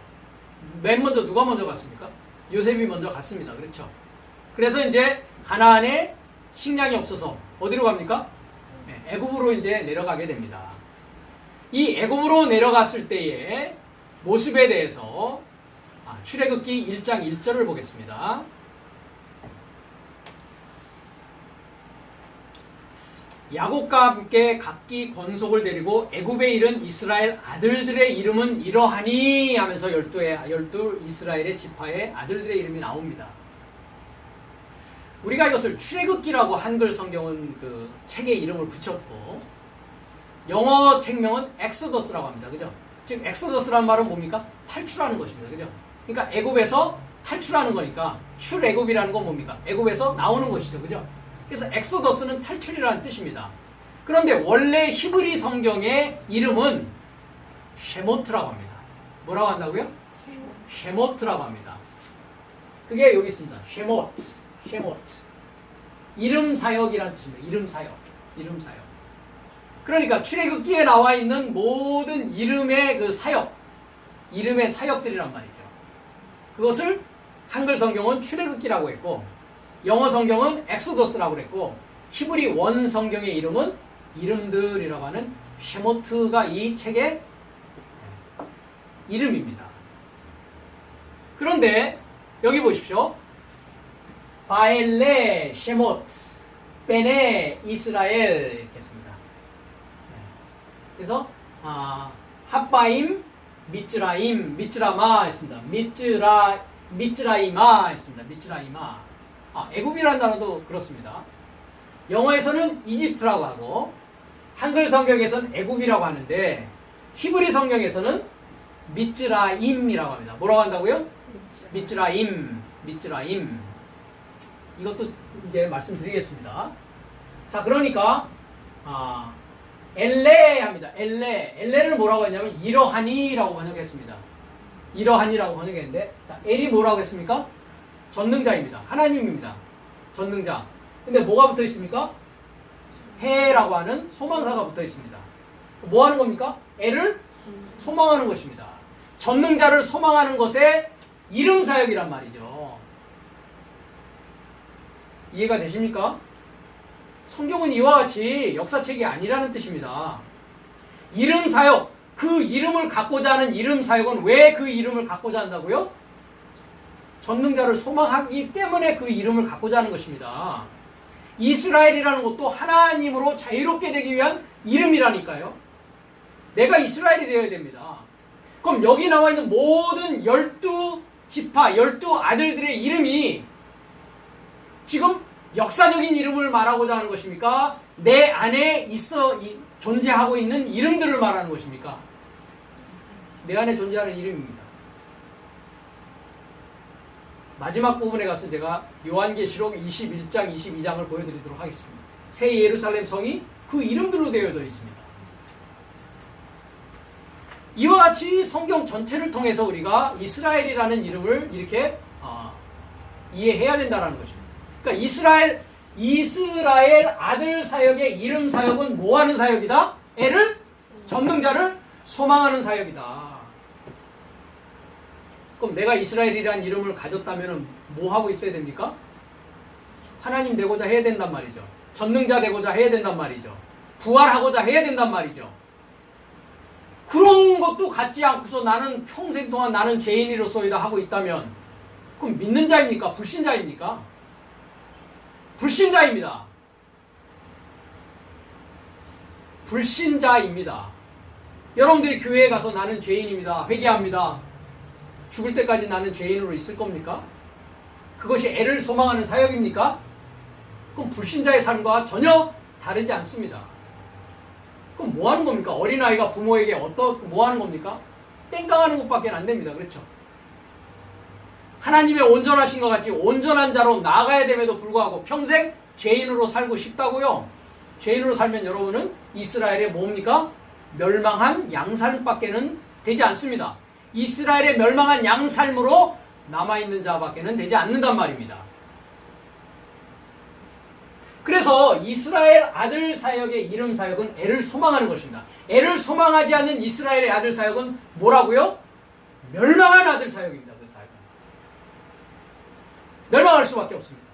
맨 먼저 누가 먼저 갔습니까? 요셉이 먼저 갔습니다. 그렇죠? 그래서 이제 가나안에 식량이 없어서 어디로 갑니까? 애굽으로 이제 내려가게 됩니다. 이 애굽으로 내려갔을 때의 모습에 대해서 출애굽기 1장 1절을 보겠습니다. 야곱과 함께 각기 권속을 데리고 애굽에 이른 이스라엘 아들들의 이름은 이러하니 하면서 12 이스라엘의 지파의 아들들의 이름이 나옵니다. 우리가 이것을 출애굽기라고 한글 성경은 그 책의 이름을 붙였고 영어 책명은 엑소더스라고 합니다. 그죠? 즉 엑소더스라는 말은 뭡니까? 탈출하는 것입니다. 그죠? 그러니까 애굽에서 탈출하는 거니까 출애굽이라는 건 뭡니까? 애굽에서 나오는 것이죠. 그죠? 그래서 엑소더스는 탈출이라는 뜻입니다. 그런데 원래 히브리 성경의 이름은 쉐모트라고 합니다. 뭐라고 한다고요? 쉐모트라고 합니다. 그게 여기 있습니다. 쉐모트. 이름 사역이라는 뜻입니다. 이름 사역. 그러니까 출애굽기에 나와 있는 모든 이름의 그 사역, 이름의 사역들이란 말이죠. 그것을 한글 성경은 출애굽기라고 했고, 영어 성경은 엑소더스라고 그랬고, 히브리 원 성경의 이름은 이름들이라고 하는 쉐모트가 이 책의 이름입니다. 그런데 여기 보십시오. 바엘레 쉐모트 베네 이스라엘 이렇게 했습니다. 그래서 핫바임 미츠라임 미츠라마 했습니다. 미츠라이마 했습니다. 미츠라이마. 애굽이라는 단어도 그렇습니다. 영어에서는 이집트라고 하고 한글 성경에서는 애굽이라고 하는데 히브리 성경에서는 미츠라임이라고 합니다. 뭐라고 한다고요? 미츠라임. 이것도 이제 말씀드리겠습니다. 자, 그러니까 엘레 합니다. 엘레를 뭐라고 했냐면 이러하니라고 번역했습니다. 이러하니라고 번역했는데, 자, 엘이 뭐라고 했습니까? 전능자입니다. 하나님입니다. 전능자. 근데 뭐가 붙어 있습니까? 해라고 하는 소망사가 붙어 있습니다. 뭐 하는 겁니까? 엘을 소망하는 것입니다. 전능자를 소망하는 것에 이름 사역이란 말이죠. 이해가 되십니까? 성경은 이와 같이 역사책이 아니라는 뜻입니다. 이름 사역, 그 이름을 갖고자 하는 이름 사역은 왜 그 이름을 갖고자 한다고요? 전능자를 소망하기 때문에 그 이름을 갖고자 하는 것입니다. 이스라엘이라는 것도 하나님으로 자유롭게 되기 위한 이름이라니까요. 내가 이스라엘이 되어야 됩니다. 그럼 여기 나와 있는 모든 12지파, 12아들들의 이름이 지금 역사적인 이름을 말하고자 하는 것입니까? 내 안에 존재하고 있는 이름들을 말하는 것입니까? 내 안에 존재하는 이름입니다. 마지막 부분에 가서 제가 요한계시록 21장, 22장을 보여드리도록 하겠습니다. 새 예루살렘 성이 그 이름들로 되어져 있습니다. 이와 같이 성경 전체를 통해서 우리가 이스라엘이라는 이름을 이렇게 이해해야 된다는 것입니다. 그러니까 이스라엘 아들 사역의 이름 사역은 뭐 하는 사역이다? 애를, 전능자를 소망하는 사역이다. 그럼 내가 이스라엘이라는 이름을 가졌다면 뭐 하고 있어야 됩니까? 하나님 되고자 해야 된단 말이죠. 전능자 되고자 해야 된단 말이죠. 부활하고자 해야 된단 말이죠. 그런 것도 갖지 않고서 나는 평생 동안 나는 죄인으로서이다 하고 있다면 그럼 믿는 자입니까? 불신자입니까? 불신자입니다. 불신자입니다. 여러분들이 교회에 가서 나는 죄인입니다. 회개합니다. 죽을 때까지 나는 죄인으로 있을 겁니까? 그것이 애를 소망하는 사역입니까? 그럼 불신자의 삶과 전혀 다르지 않습니다. 그럼 뭐 하는 겁니까? 어린아이가 부모에게 뭐 하는 겁니까? 땡깡하는 것밖에 안 됩니다. 그렇죠? 하나님의 온전하신 것 같이 온전한 자로 나아가야 됨에도 불구하고 평생 죄인으로 살고 싶다고요? 죄인으로 살면 여러분은 이스라엘의 뭡니까? 멸망한 양삶밖에는 되지 않습니다. 이스라엘의 멸망한 양삶으로 남아있는 자밖에는 되지 않는단 말입니다. 그래서 이스라엘 아들 사역의 이름 사역은 애를 소망하는 것입니다. 애를 소망하지 않는 이스라엘의 아들 사역은 뭐라고요? 멸망한 아들 사역입니다. 그 사역은. 멸망할 수밖에 없습니다.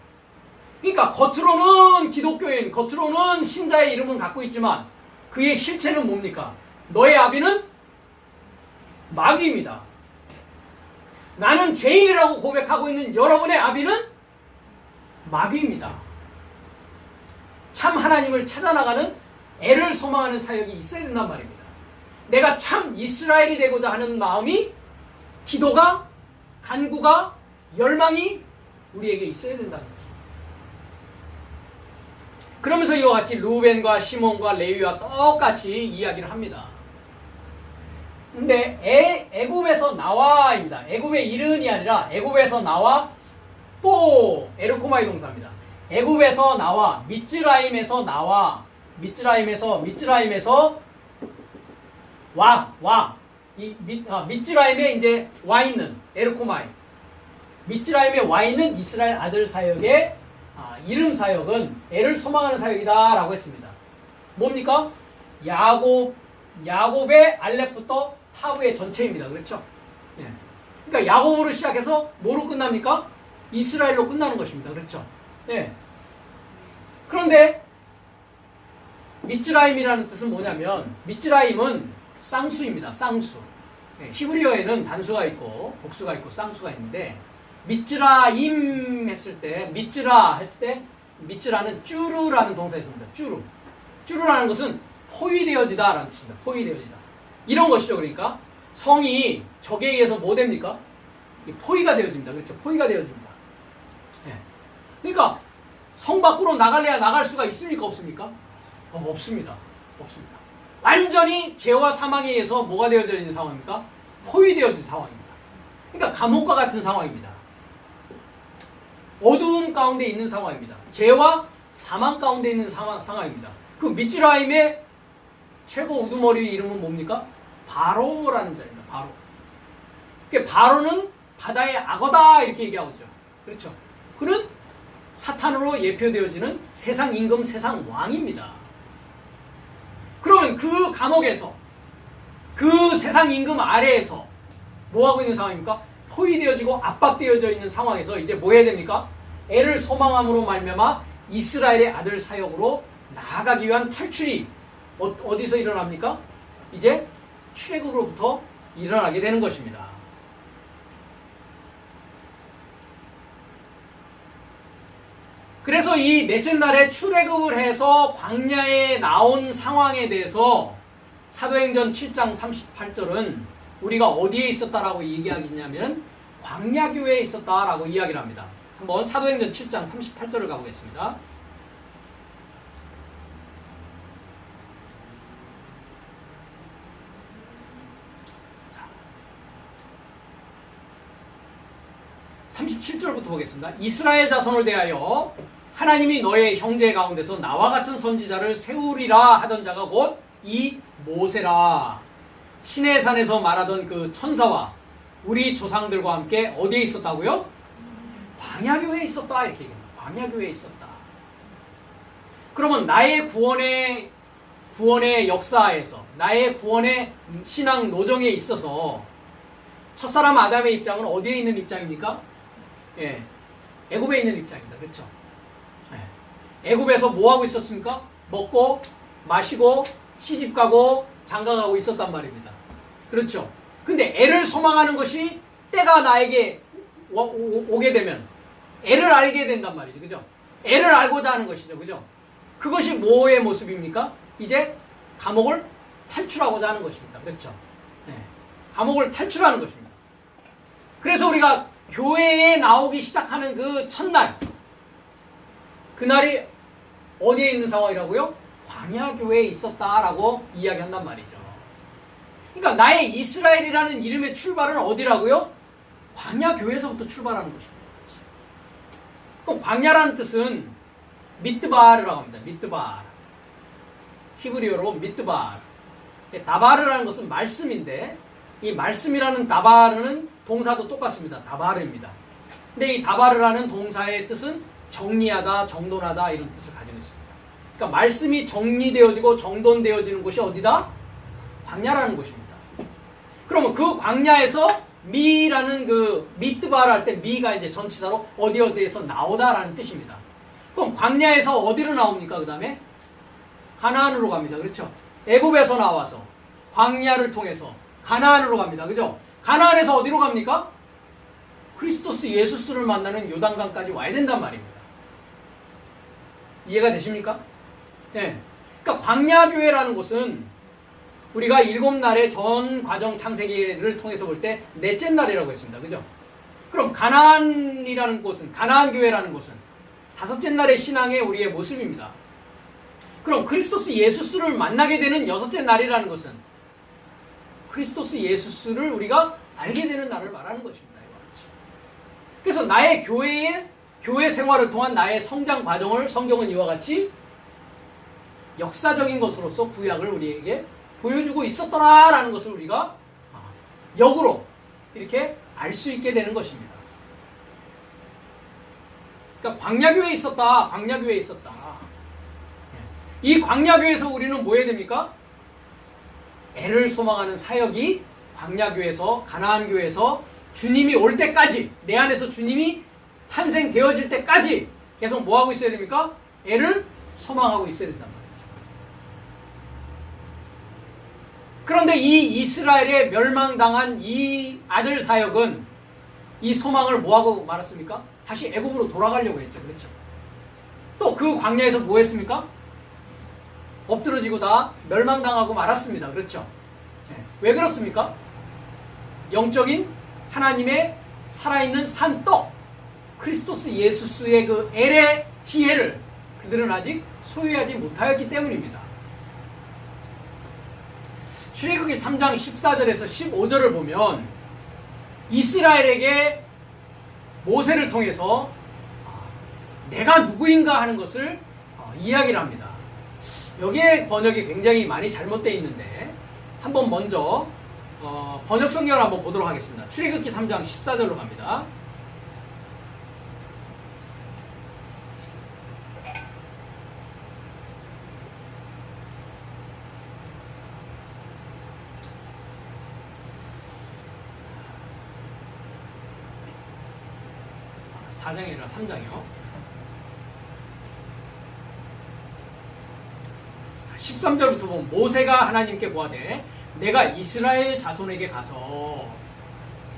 그러니까 겉으로는 기독교인, 겉으로는 신자의 이름은 갖고 있지만 그의 실체는 뭡니까? 너의 아비는 마귀입니다. 나는 죄인이라고 고백하고 있는 여러분의 아비는 마귀입니다. 참 하나님을 찾아나가는 애를 소망하는 사역이 있어야 된단 말입니다. 내가 참 이스라엘이 되고자 하는 마음이, 기도가, 간구가, 열망이 우리에게 있어야 된다는 것입니다. 그러면서 이와 같이 루벤과 시몬과 레위와 똑같이 이야기를 합니다. 근데 애굽에서 나와입니다. 애굽의 이른이 아니라 애굽에서 나와 또 에르코마이 동사입니다. 애굽에서 나와 미츠라임에서 나와 미츠라임에서 미츠라임에 이제 와 있는 에르코마이 미츠라임에 와 있는 이스라엘 아들 사역의 이름 사역은 애를 소망하는 사역이다라고 했습니다. 뭡니까? 야곱의 알렙부터 타브의 전체입니다. 그렇죠? 네. 그러니까 야곱으로 시작해서 뭐로 끝납니까? 이스라엘로 끝나는 것입니다. 그렇죠? 네. 그런데 미츠라임이라는 뜻은 뭐냐면 미츠라임은 쌍수입니다. 쌍수. 네. 히브리어에는 단수가 있고 복수가 있고 쌍수가 있는데 미츠라임 했을 때 미츠라 할 때 미츠라는 쭈루라는 동사가 있습니다. 쭈루라는 것은 포위되어지다라는 뜻입니다. 포위되어지다. 이런 것이죠. 그러니까 성이 적에 의해서 뭐 됩니까? 포위가 되어집니다. 그렇죠? 포위가 되어집니다. 네. 그러니까 성 밖으로 나갈래야 나갈 수가 있습니까? 없습니까? 없습니다. 없습니다. 완전히 죄와 사망에 의해서 뭐가 되어져 있는 상황입니까? 포위되어진 상황입니다. 그러니까 감옥과 같은 상황입니다. 어두움 가운데 있는 상황입니다. 죄와 사망 가운데 있는 상황입니다. 그 미츠라임의 최고 우두머리 이름은 뭡니까? 바로라는 자입니다. 바로. 그러니까 바로는 바다의 악어다 이렇게 얘기하고 있죠. 그렇죠? 그는 사탄으로 예표되어지는 세상 임금, 세상 왕입니다. 그러면 그 감옥에서 그 세상 임금 아래에서 뭐 하고 있는 상황입니까? 포위되어지고 압박되어져 있는 상황에서 이제 뭐 해야 됩니까? 애를 소망함으로 말미암아 이스라엘의 아들 사역으로 나아가기 위한 탈출이 어디서 일어납니까? 이제 출애굽으로부터 일어나게 되는 것입니다. 그래서 이 넷째 날에 출애굽을 해서 광야에 나온 상황에 대해서 사도행전 7장 38절은 우리가 어디에 있었다라고 얘기하겠냐면 광야교회에 있었다라고 이야기를 합니다. 한번 사도행전 7장 38절을 가보겠습니다. 자, 37절부터 보겠습니다. 이스라엘 자손을 대하여 하나님이 너의 형제 가운데서 나와 같은 선지자를 세우리라 하던 자가 곧 이 모세라. 시내산에서 말하던 그 천사와 우리 조상들과 함께 어디에 있었다고요? 광야교회에 있었다 이렇게 얘기합니다. 광야교회에 있었다. 그러면 나의 구원의 역사에서 나의 구원의 신앙 노정에 있어서 첫사람 아담의 입장은 어디에 있는 입장입니까? 예, 애굽에 있는 입장입니다. 그렇죠? 예. 애굽에서 뭐 하고 있었습니까? 먹고 마시고 시집가고 장가가고 있었단 말입니다. 그렇죠? 근데 애를 소망하는 것이 때가 나에게 오게 되면 애를 알게 된단 말이죠. 그죠? 애를 알고자 하는 것이죠. 그죠? 그것이 뭐의 모습입니까? 이제 감옥을 탈출하고자 하는 것입니다. 그렇죠? 네. 감옥을 탈출하는 것입니다. 그래서 우리가 교회에 나오기 시작하는 그 첫날, 그날이 어디에 있는 상황이라고요? 광야교회에 있었다라고 이야기한단 말이죠. 그러니까 나의 이스라엘이라는 이름의 출발은 어디라고요? 광야교회에서부터 출발하는 것입니다. 그럼 광야라는 뜻은 미트바르라고 합니다. 미트바르. 히브리어로 미트바르. 다바르라는 것은 말씀인데 이 말씀이라는 다바르는 동사도 똑같습니다. 다바르입니다. 근데 이 다바르라는 동사의 뜻은 정리하다, 정돈하다 이런 뜻을 가지고 있습니다. 그러니까 말씀이 정리되어지고 정돈되어지는 곳이 어디다? 광야라는 곳입니다. 그러면 그 광야에서 미라는 그 미트바를 할 때 미가 이제 전치사로 어디에서 나오다라는 뜻입니다. 그럼 광야에서 어디로 나옵니까? 그 다음에 가나안으로 갑니다. 그렇죠? 애굽에서 나와서 광야를 통해서 가나안으로 갑니다. 그죠? 가나안에서 어디로 갑니까? 크리스토스 예수스를 만나는 요단강까지 와야 된단 말입니다. 이해가 되십니까? 네. 그러니까 광야교회라는 곳은 우리가 7날의 전 과정 창세기를 통해서 볼 때 넷째 날이라고 했습니다. 그죠? 그럼 가나안이라는 곳은, 가나안교회라는 곳은 5째 날의 신앙의 우리의 모습입니다. 그럼 크리스토스 예수스를 만나게 되는 6째 날이라는 것은 그리스도스 예수스를 우리가 알게 되는 날을 말하는 것입니다. 그래서 나의 교회 생활을 통한 나의 성장 과정을 성경은 이와 같이 역사적인 것으로서 구약을 우리에게 보여주고 있었더라라는 것을 우리가 역으로 이렇게 알 수 있게 되는 것입니다. 그러니까 광야교회에 있었다. 광야교회에 있었다. 이 광야교회에서 우리는 뭐 해야 됩니까? 애를 소망하는 사역이 광야교회에서 가나안교회에서 주님이 올 때까지, 내 안에서 주님이 탄생되어질 때까지 계속 뭐 하고 있어야 됩니까? 애를 소망하고 있어야 된단 말이죠. 그런데 이 이스라엘에 멸망당한 이 아들 사역은 이 소망을 뭐 하고 말았습니까? 다시 애굽으로 돌아가려고 했죠. 그렇죠? 또 그 광야에서 뭐 했습니까? 엎드러지고 다 멸망당하고 말았습니다. 그렇죠? 왜 그렇습니까? 영적인 하나님의 살아있는 산떡 크리스토스 예수스의 그 엘의 지혜를 그들은 아직 소유하지 못하였기 때문입니다. 출애굽기 3장 14절에서 15절을 보면 이스라엘에게 모세를 통해서 내가 누구인가 하는 것을 이야기를 합니다. 여기에 번역이 굉장히 많이 잘못되어 있는데 한번 먼저 번역 성경을 한번 보도록 하겠습니다. 출애굽기 3장 14절로 갑니다. 사장이 아니라 3장이요. 13절부터 보면 모세가 하나님께 고하되 내가 이스라엘 자손에게 가서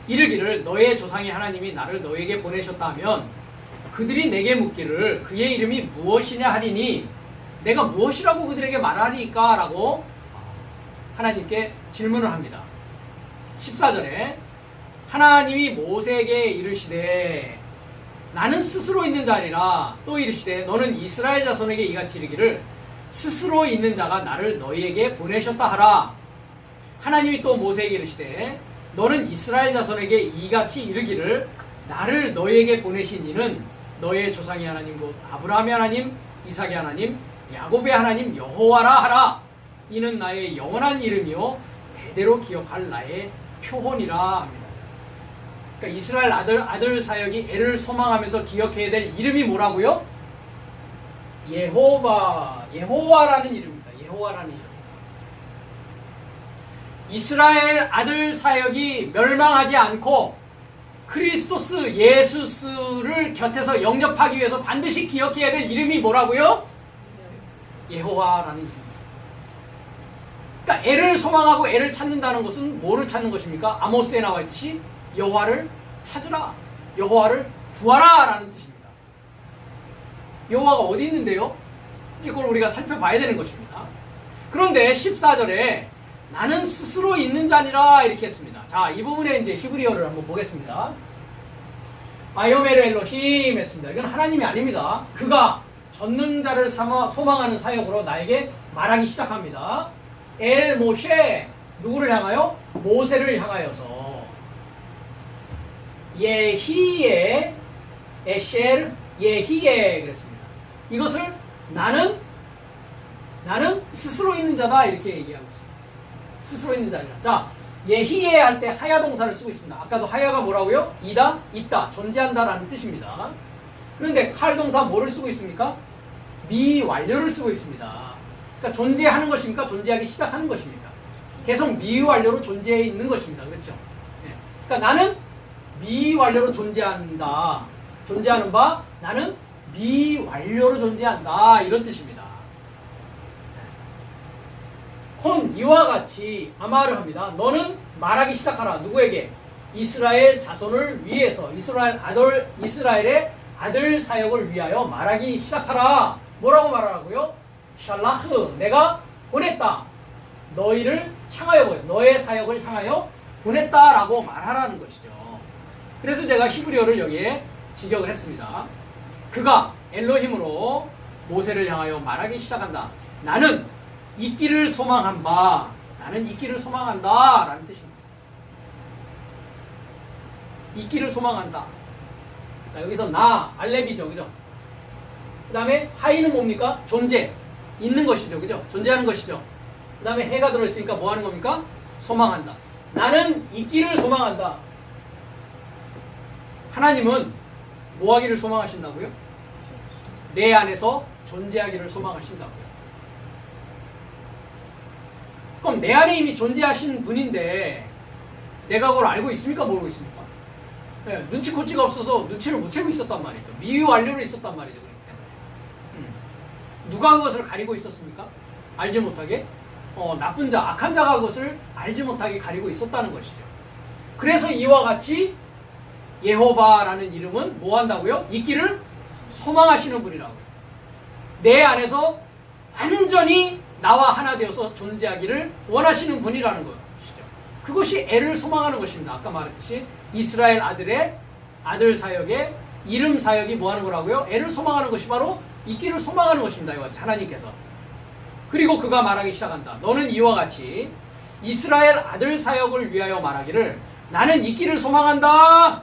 이르기를 너의 조상의 하나님이 나를 너에게 보내셨다 하면 그들이 내게 묻기를 그의 이름이 무엇이냐 하리니 내가 무엇이라고 그들에게 말하리까? 라고 하나님께 질문을 합니다. 14절에 하나님이 모세에게 이르시되 나는 스스로 있는 자리라. 또 이르시되 너는 이스라엘 자손에게 이같이 이르기를 스스로 있는 자가 나를 너희에게 보내셨다 하라. 하나님이 또 모세에게 이르시되 너는 이스라엘 자손에게 이같이 이르기를 나를 너희에게 보내신 이는 너의 조상의 하나님 곧 아브라함의 하나님 이삭의 하나님 야곱의 하나님 여호와라 하라. 이는 나의 영원한 이름이요 대대로 기억할 나의 표본이라 합니다. 그러니까 이스라엘 아들 사역이 애를 소망하면서 기억해야 될 이름이 뭐라고요? 예호와라는 이름입니다. 예호와라는 이름. 이스라엘 아들 사역이 멸망하지 않고 크리스토스 예수스를 곁에서 영접하기 위해서 반드시 기억해야 될 이름이 뭐라고요? 예호와라는 이름. 그러니까 애를 소망하고 애를 찾는다는 것은 뭐를 찾는 것입니까? 아모스에 나와 있듯이 여호와를 찾으라, 여호와를 구하라 라는 뜻입니다. 여호와가 어디 있는데요? 이걸 우리가 살펴봐야 되는 것입니다. 그런데 14절에 나는 스스로 있는 자니라 이렇게 했습니다. 자, 이 부분에 이제 히브리어를 한번 보겠습니다. 바이오메르 엘로힘 했습니다. 이건 하나님이 아닙니다. 그가 전능자를 소망하는 사역으로 나에게 말하기 시작합니다. 엘 모셰, 누구를 향하여? 모세를 향하여서 예히에 에쉘 예히에 그랬습니다. 이것을 나는 스스로 있는 자다 이렇게 얘기하고 있습니다. 스스로 있는 자니라. 자, 예히에 할 때 하야 동사를 쓰고 있습니다. 아까도 하야가 뭐라고요? 이다, 있다, 존재한다라는 뜻입니다. 그런데 칼 동사 뭐를 쓰고 있습니까? 미완료를 쓰고 있습니다. 그러니까 존재하는 것입니까? 존재하기 시작하는 것입니까? 계속 미완료로 존재해 있는 것입니다. 그렇죠? 네. 그러니까 나는 미완료로 존재한다. 존재하는 바 나는 미완료로 존재한다. 이런 뜻입니다. 콘 이와 같이 아마를 합니다. 너는 말하기 시작하라. 누구에게? 이스라엘 자손을 위해서 이스라엘의 아들 사역을 위하여 말하기 시작하라. 뭐라고 말하라고요? 샬라흐 내가 보냈다. 너희를 향하여 너의 사역을 향하여 보냈다라고 말하라는 것이죠. 그래서 제가 히브리어를 여기에 직역을 했습니다. 그가 엘로힘으로 모세를 향하여 말하기 시작한다. 나는 있기를 소망한 바 나는 있기를 소망한다 라는 뜻입니다. 있기를 소망한다. 자, 여기서 나, 알렙이죠. 그죠? 그 다음에 하이는 뭡니까? 존재. 있는 것이죠. 그죠? 존재하는 것이죠. 그 다음에 해가 들어있으니까 뭐 하는 겁니까? 소망한다. 나는 있기를 소망한다. 하나님은 뭐 하기를 소망하신다고요? 내 안에서 존재하기를 소망하신다고요. 그럼 내 안에 이미 존재하신 분인데 내가 그걸 알고 있습니까? 모르고 있습니까? 네, 눈치코치가 없어서 눈치를 못 채고 있었단 말이죠. 미유 완료로 있었단 말이죠. 그렇기 때문에. 누가 그것을 가리고 있었습니까? 알지 못하게? 나쁜 자, 악한 자가 그것을 알지 못하게 가리고 있었다는 것이죠. 그래서 이와 같이 여호와라는 이름은 뭐 한다고요? 있기를 소망하시는 분이라고요. 내 안에서 완전히 나와 하나 되어서 존재하기를 원하시는 분이라는 것이죠. 그것이 애를 소망하는 것입니다. 아까 말했듯이 이스라엘 아들의 아들 사역의 이름 사역이 뭐 하는 거라고요? 애를 소망하는 것이 바로 있기를 소망하는 것입니다. 이와 같이 하나님께서. 그리고 그가 말하기 시작한다. 너는 이와 같이 이스라엘 아들 사역을 위하여 말하기를 나는 있기를 소망한다.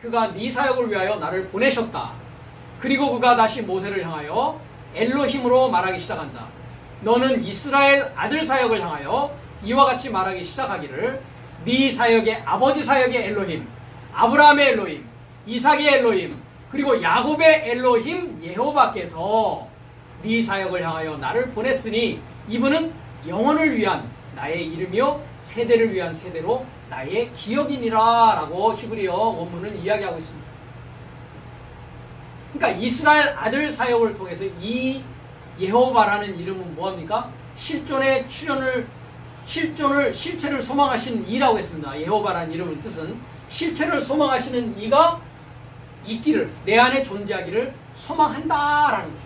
그가 네 사역을 위하여 나를 보내셨다. 그리고 그가 다시 모세를 향하여 엘로힘으로 말하기 시작한다. 너는 이스라엘 아들 사역을 향하여 이와 같이 말하기 시작하기를 네 사역의 아버지 사역의 엘로힘, 아브라함의 엘로힘, 이삭의 엘로힘, 그리고 야곱의 엘로힘 여호와께서 네 사역을 향하여 나를 보냈으니 이분은 영원을 위한 나의 이름이요 세대를 위한 세대로 나의 기억이니라 라고 히브리어 원문은 이야기하고 있습니다. 그러니까 이스라엘 아들 사역을 통해서 이 여호와라는 이름은 뭐합니까? 실체를 소망하시는 이라고 했습니다. 여호와라는 이름의 뜻은 실체를 소망하시는 이가 있기를, 내 안에 존재하기를 소망한다라는 거죠.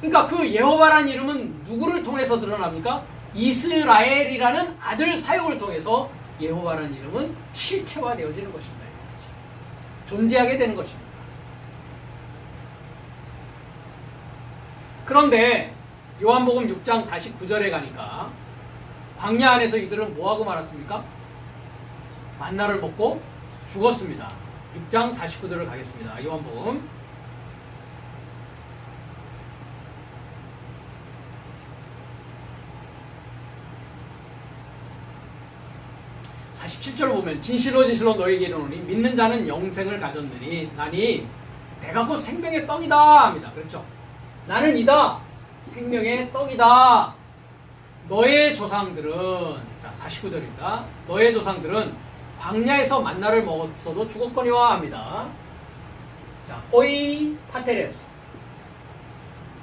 그러니까 그 여호와라는 이름은 누구를 통해서 드러납니까? 이스라엘이라는 아들 사역을 통해서 여호와라는 이름은 실체화되어지는 것입니다. 존재하게 되는 것입니다. 그런데 요한복음 6장 49절에 가니까 광야 안에서 이들은 뭐하고 말았습니까? 만나를 먹고 죽었습니다. 6장 49절을 가겠습니다. 요한복음 47절을 보면 진실로 진실로 너희에게 이르노니 믿는 자는 영생을 가졌느니 나니 내가 곧 생명의 떡이다 합니다. 그렇죠? 나는 이다 생명의 떡이다. 너의 조상들은, 자 49절입니다. 너의 조상들은 광야에서 만나를 먹었어도 죽었거니와 합니다. 자 호이 파테레스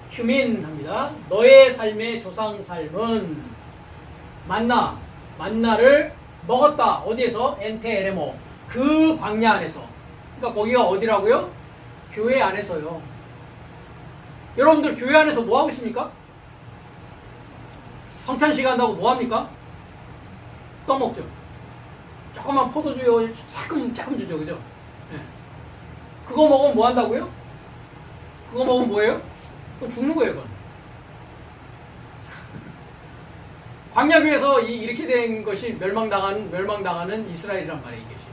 휴민 합니다. 너의 삶의 조상 삶은 만나를 먹었다. 어디에서? 엔테 에레모, 그 광야 안에서. 그러니까 거기가 어디라고요? 교회 안에서요. 여러분들 교회 안에서 뭐 하고 있습니까? 성찬식 한다고 뭐 합니까? 떡 먹죠. 조금만 포도주요, 조금 주죠, 그죠? 네. 그거 먹으면 뭐 한다고요? 그거 먹으면 뭐예요? 그건 죽는 거예요, 그건. 광야교에서 이렇게 된 것이 멸망당하는 이스라엘이란 말이에요, 이것이.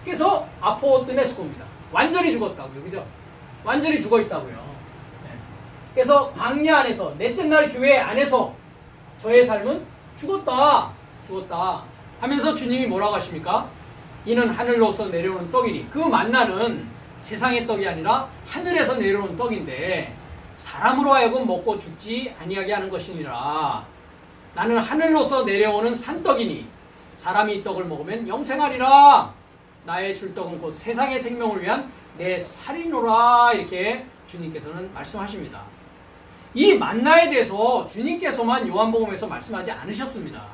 그래서 아포뜨네스코입니다. 완전히 죽었다고요, 그죠? 완전히 죽어 있다고요. 그래서 광야 안에서, 넷째 날 교회 안에서 저의 삶은 죽었다 하면서 주님이 뭐라고 하십니까? 이는 하늘로서 내려오는 떡이니, 그 만나는 세상의 떡이 아니라 하늘에서 내려오는 떡인데 사람으로 하여금 먹고 죽지 아니하게 하는 것이니라. 나는 하늘로서 내려오는 산떡이니 사람이 이 떡을 먹으면 영생하리라. 나의 줄 떡은 곧 세상의 생명을 위한 내 살이노라. 이렇게 주님께서는 말씀하십니다. 이 만나에 대해서 주님께서만 요한복음에서 말씀하지 않으셨습니다.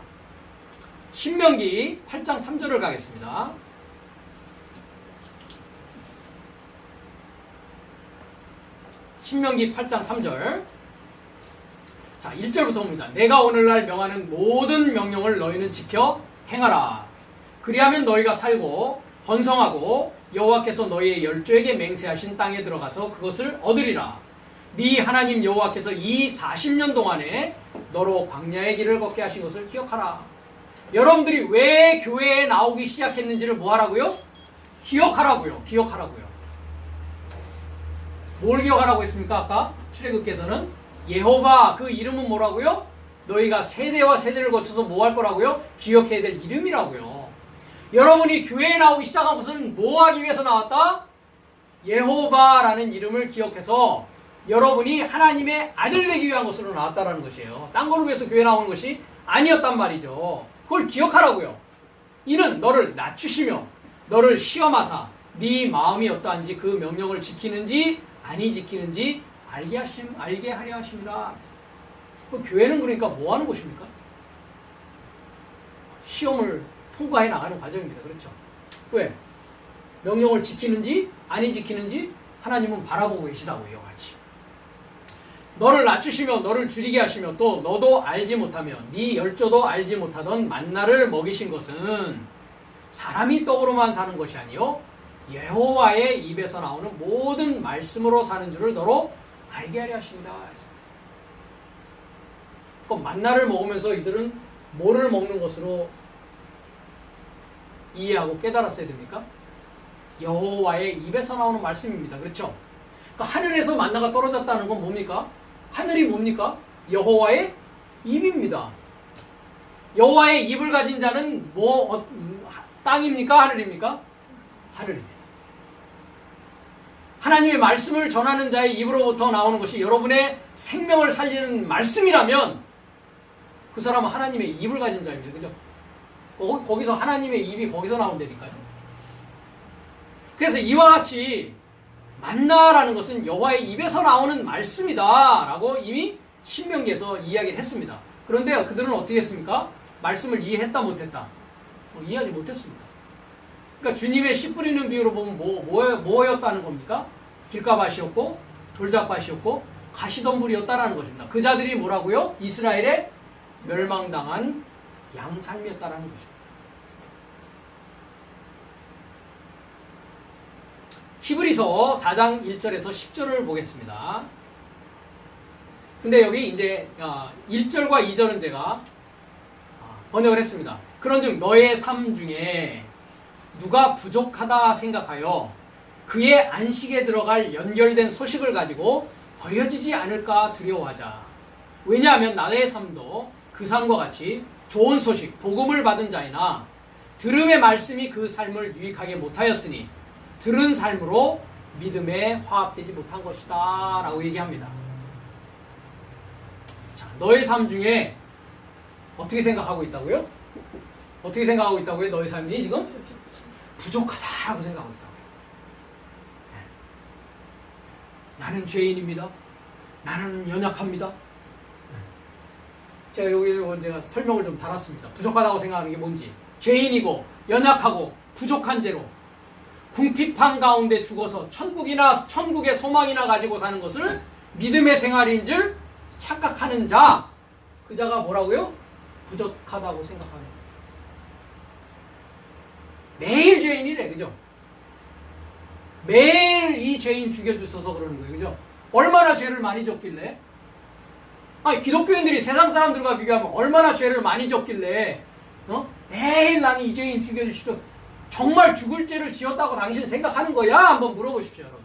신명기 8장 3절을 가겠습니다. 신명기 8장 3절. 자, 1절부터 봅니다. 내가 오늘날 명하는 모든 명령을 너희는 지켜 행하라. 그리하면 너희가 살고 번성하고 여호와께서 너희의 열조에게 맹세하신 땅에 들어가서 그것을 얻으리라. 네 하나님 여호와께서 이 40년 동안에 너로 광야의 길을 걷게 하신 것을 기억하라. 여러분들이 왜 교회에 나오기 시작했는지를 뭐 하라고요? 기억하라고요. 기억하라고요. 뭘 기억하라고 했습니까? 아까 출애굽께서는 여호와, 그 이름은 뭐라고요? 너희가 세대와 세대를 거쳐서 뭐 할 거라고요? 기억해야 될 이름이라고요. 여러분이 교회에 나오기 시작한 것은 뭐 하기 위해서 나왔다? 여호와라는 이름을 기억해서 여러분이 하나님의 아들 되기 위한 것으로 나왔다라는 것이에요. 딴 거를 위해서 교회 나오는 것이 아니었단 말이죠. 그걸 기억하라고요. 이는 너를 낮추시며 너를 시험하사 네 마음이 어떠한지 그 명령을 지키는지 아니 지키는지 알게 하려 하십니다. 교회는 그러니까 뭐 하는 곳입니까? 시험을 통과해 나가는 과정입니다. 그렇죠? 왜? 명령을 지키는지 아니 지키는지 하나님은 바라보고 계시다고요. 같이. 너를 낮추시며 너를 줄이게 하시며 또 너도 알지 못하며 네 열조도 알지 못하던 만나를 먹이신 것은 사람이 떡으로만 사는 것이 아니요 여호와의 입에서 나오는 모든 말씀으로 사는 줄을 너로 알게 하려 하십니다. 그럼 만나를 먹으면서 이들은 뭐를 먹는 것으로 이해하고 깨달았어야 됩니까? 여호와의 입에서 나오는 말씀입니다. 그렇죠? 그러니까 하늘에서 만나가 떨어졌다는 건 뭡니까? 하늘이 뭡니까? 여호와의 입입니다. 여호와의 입을 가진 자는 땅입니까? 하늘입니까? 하늘입니다. 하나님의 말씀을 전하는 자의 입으로부터 나오는 것이 여러분의 생명을 살리는 말씀이라면 그 사람은 하나님의 입을 가진 자입니다. 그죠? 거기서 하나님의 입이 거기서 나온다니까요. 그래서 이와 같이 만나라는 것은 여호와의 입에서 나오는 말씀이다 라고 이미 신명기에서 이야기를 했습니다. 그런데 그들은 어떻게 했습니까? 말씀을 이해했다 못했다? 이해하지 못했습니다. 그러니까 주님의 씨 뿌리는 비유로 보면 뭐였다는 겁니까? 길가밭이었고 돌짝밭이었고 가시덤불이었다라는 것입니다. 그 자들이 뭐라고요? 이스라엘의 멸망당한 양삶이었다라는 것입니다. 히브리서 4장 1절에서 10절을 보겠습니다. 근데 여기 이제 1절과 2절은 제가 번역을 했습니다. 그런즉 너의 삶 중에 누가 부족하다 생각하여 그의 안식에 들어갈 연결된 소식을 가지고 버려지지 않을까 두려워하자. 왜냐하면 나의 삶도 그 삶과 같이 좋은 소식, 복음을 받은 자이나 들음의 말씀이 그 삶을 유익하게 못하였으니 들은 삶으로 믿음에 화합되지 못한 것이다 라고 얘기합니다. 자, 너의 삶 중에 어떻게 생각하고 있다고요? 어떻게 생각하고 있다고요? 너의 삶이 지금? 부족하다라고 생각하고 있다고요. 나는 죄인입니다. 나는 연약합니다. 제가 여기 제가 설명을 좀 달았습니다. 부족하다고 생각하는 게 뭔지. 죄인이고 연약하고 부족한 죄로 궁핍한 가운데 죽어서 천국의 소망이나 가지고 사는 것을 믿음의 생활인 줄 착각하는 자, 그 자가 뭐라고요? 부족하다고 생각하는. 매일 죄인이래, 그죠? 매일 이 죄인 죽여주셔서 그러는 거예요, 그죠? 얼마나 죄를 많이 졌길래? 아니, 기독교인들이 세상 사람들과 비교하면 얼마나 죄를 많이 졌길래, 매일 나는 이 죄인 죽여주십시오. 정말 죽을 죄를 지었다고 당신 생각하는 거야? 한번 물어보십시오, 여러분.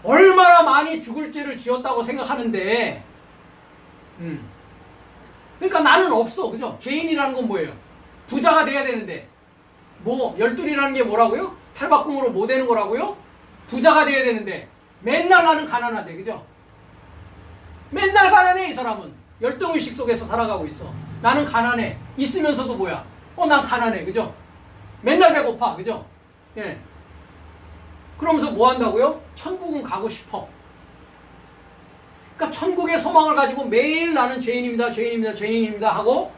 얼마나 많이 죽을 죄를 지었다고 생각하는데, 그러니까 나는 없어, 그죠? 죄인이라는 건 뭐예요? 부자가 돼야 되는데, 열둘이라는 게 뭐라고요? 탈바꿈으로 뭐 되는 거라고요? 부자가 돼야 되는데, 맨날 나는 가난하대, 그죠? 맨날 가난해, 이 사람은. 열등의식 속에서 살아가고 있어. 나는 가난해. 있으면서도 뭐야? 난 가난해, 그죠? 맨날 배고파, 그죠? 예. 그러면서 뭐 한다고요? 천국은 가고 싶어. 그러니까 천국의 소망을 가지고 매일 나는 죄인입니다, 죄인입니다, 죄인입니다 하고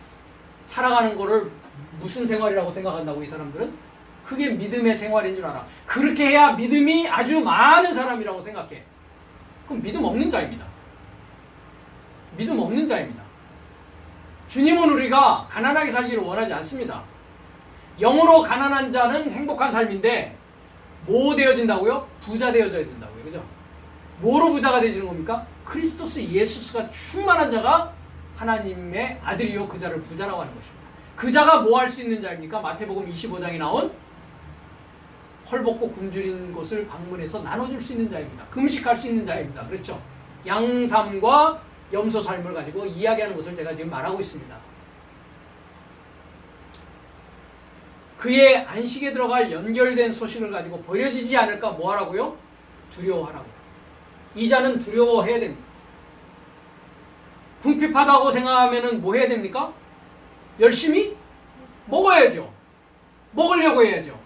살아가는 거를 무슨 생활이라고 생각한다고, 이 사람들은? 그게 믿음의 생활인 줄 알아. 그렇게 해야 믿음이 아주 많은 사람이라고 생각해. 그럼 믿음 없는 자입니다. 믿음 없는 자입니다. 주님은 우리가 가난하게 살기를 원하지 않습니다. 영으로 가난한 자는 행복한 삶인데 뭐 되어진다고요? 부자 되어져야 된다고요. 그죠? 뭐로 부자가 되지는 겁니까? 크리스토스 예수스가 충만한 자가 하나님의 아들이요 그 자를 부자라고 하는 것입니다. 그 자가 뭐 할 수 있는 자입니까? 마태복음 25장에 나온 헐벗고 굶주린 곳을 방문해서 나눠줄 수 있는 자입니다. 금식할 수 있는 자입니다. 그렇죠? 양삼과 염소 삶을 가지고 이야기하는 것을 제가 지금 말하고 있습니다. 그의 안식에 들어갈 연결된 소식을 가지고 버려지지 않을까 뭐 하라고요? 두려워하라고요. 이 자는 두려워해야 됩니다. 궁핍하다고 생각하면 뭐 해야 됩니까? 열심히 먹어야죠. 먹으려고 해야죠.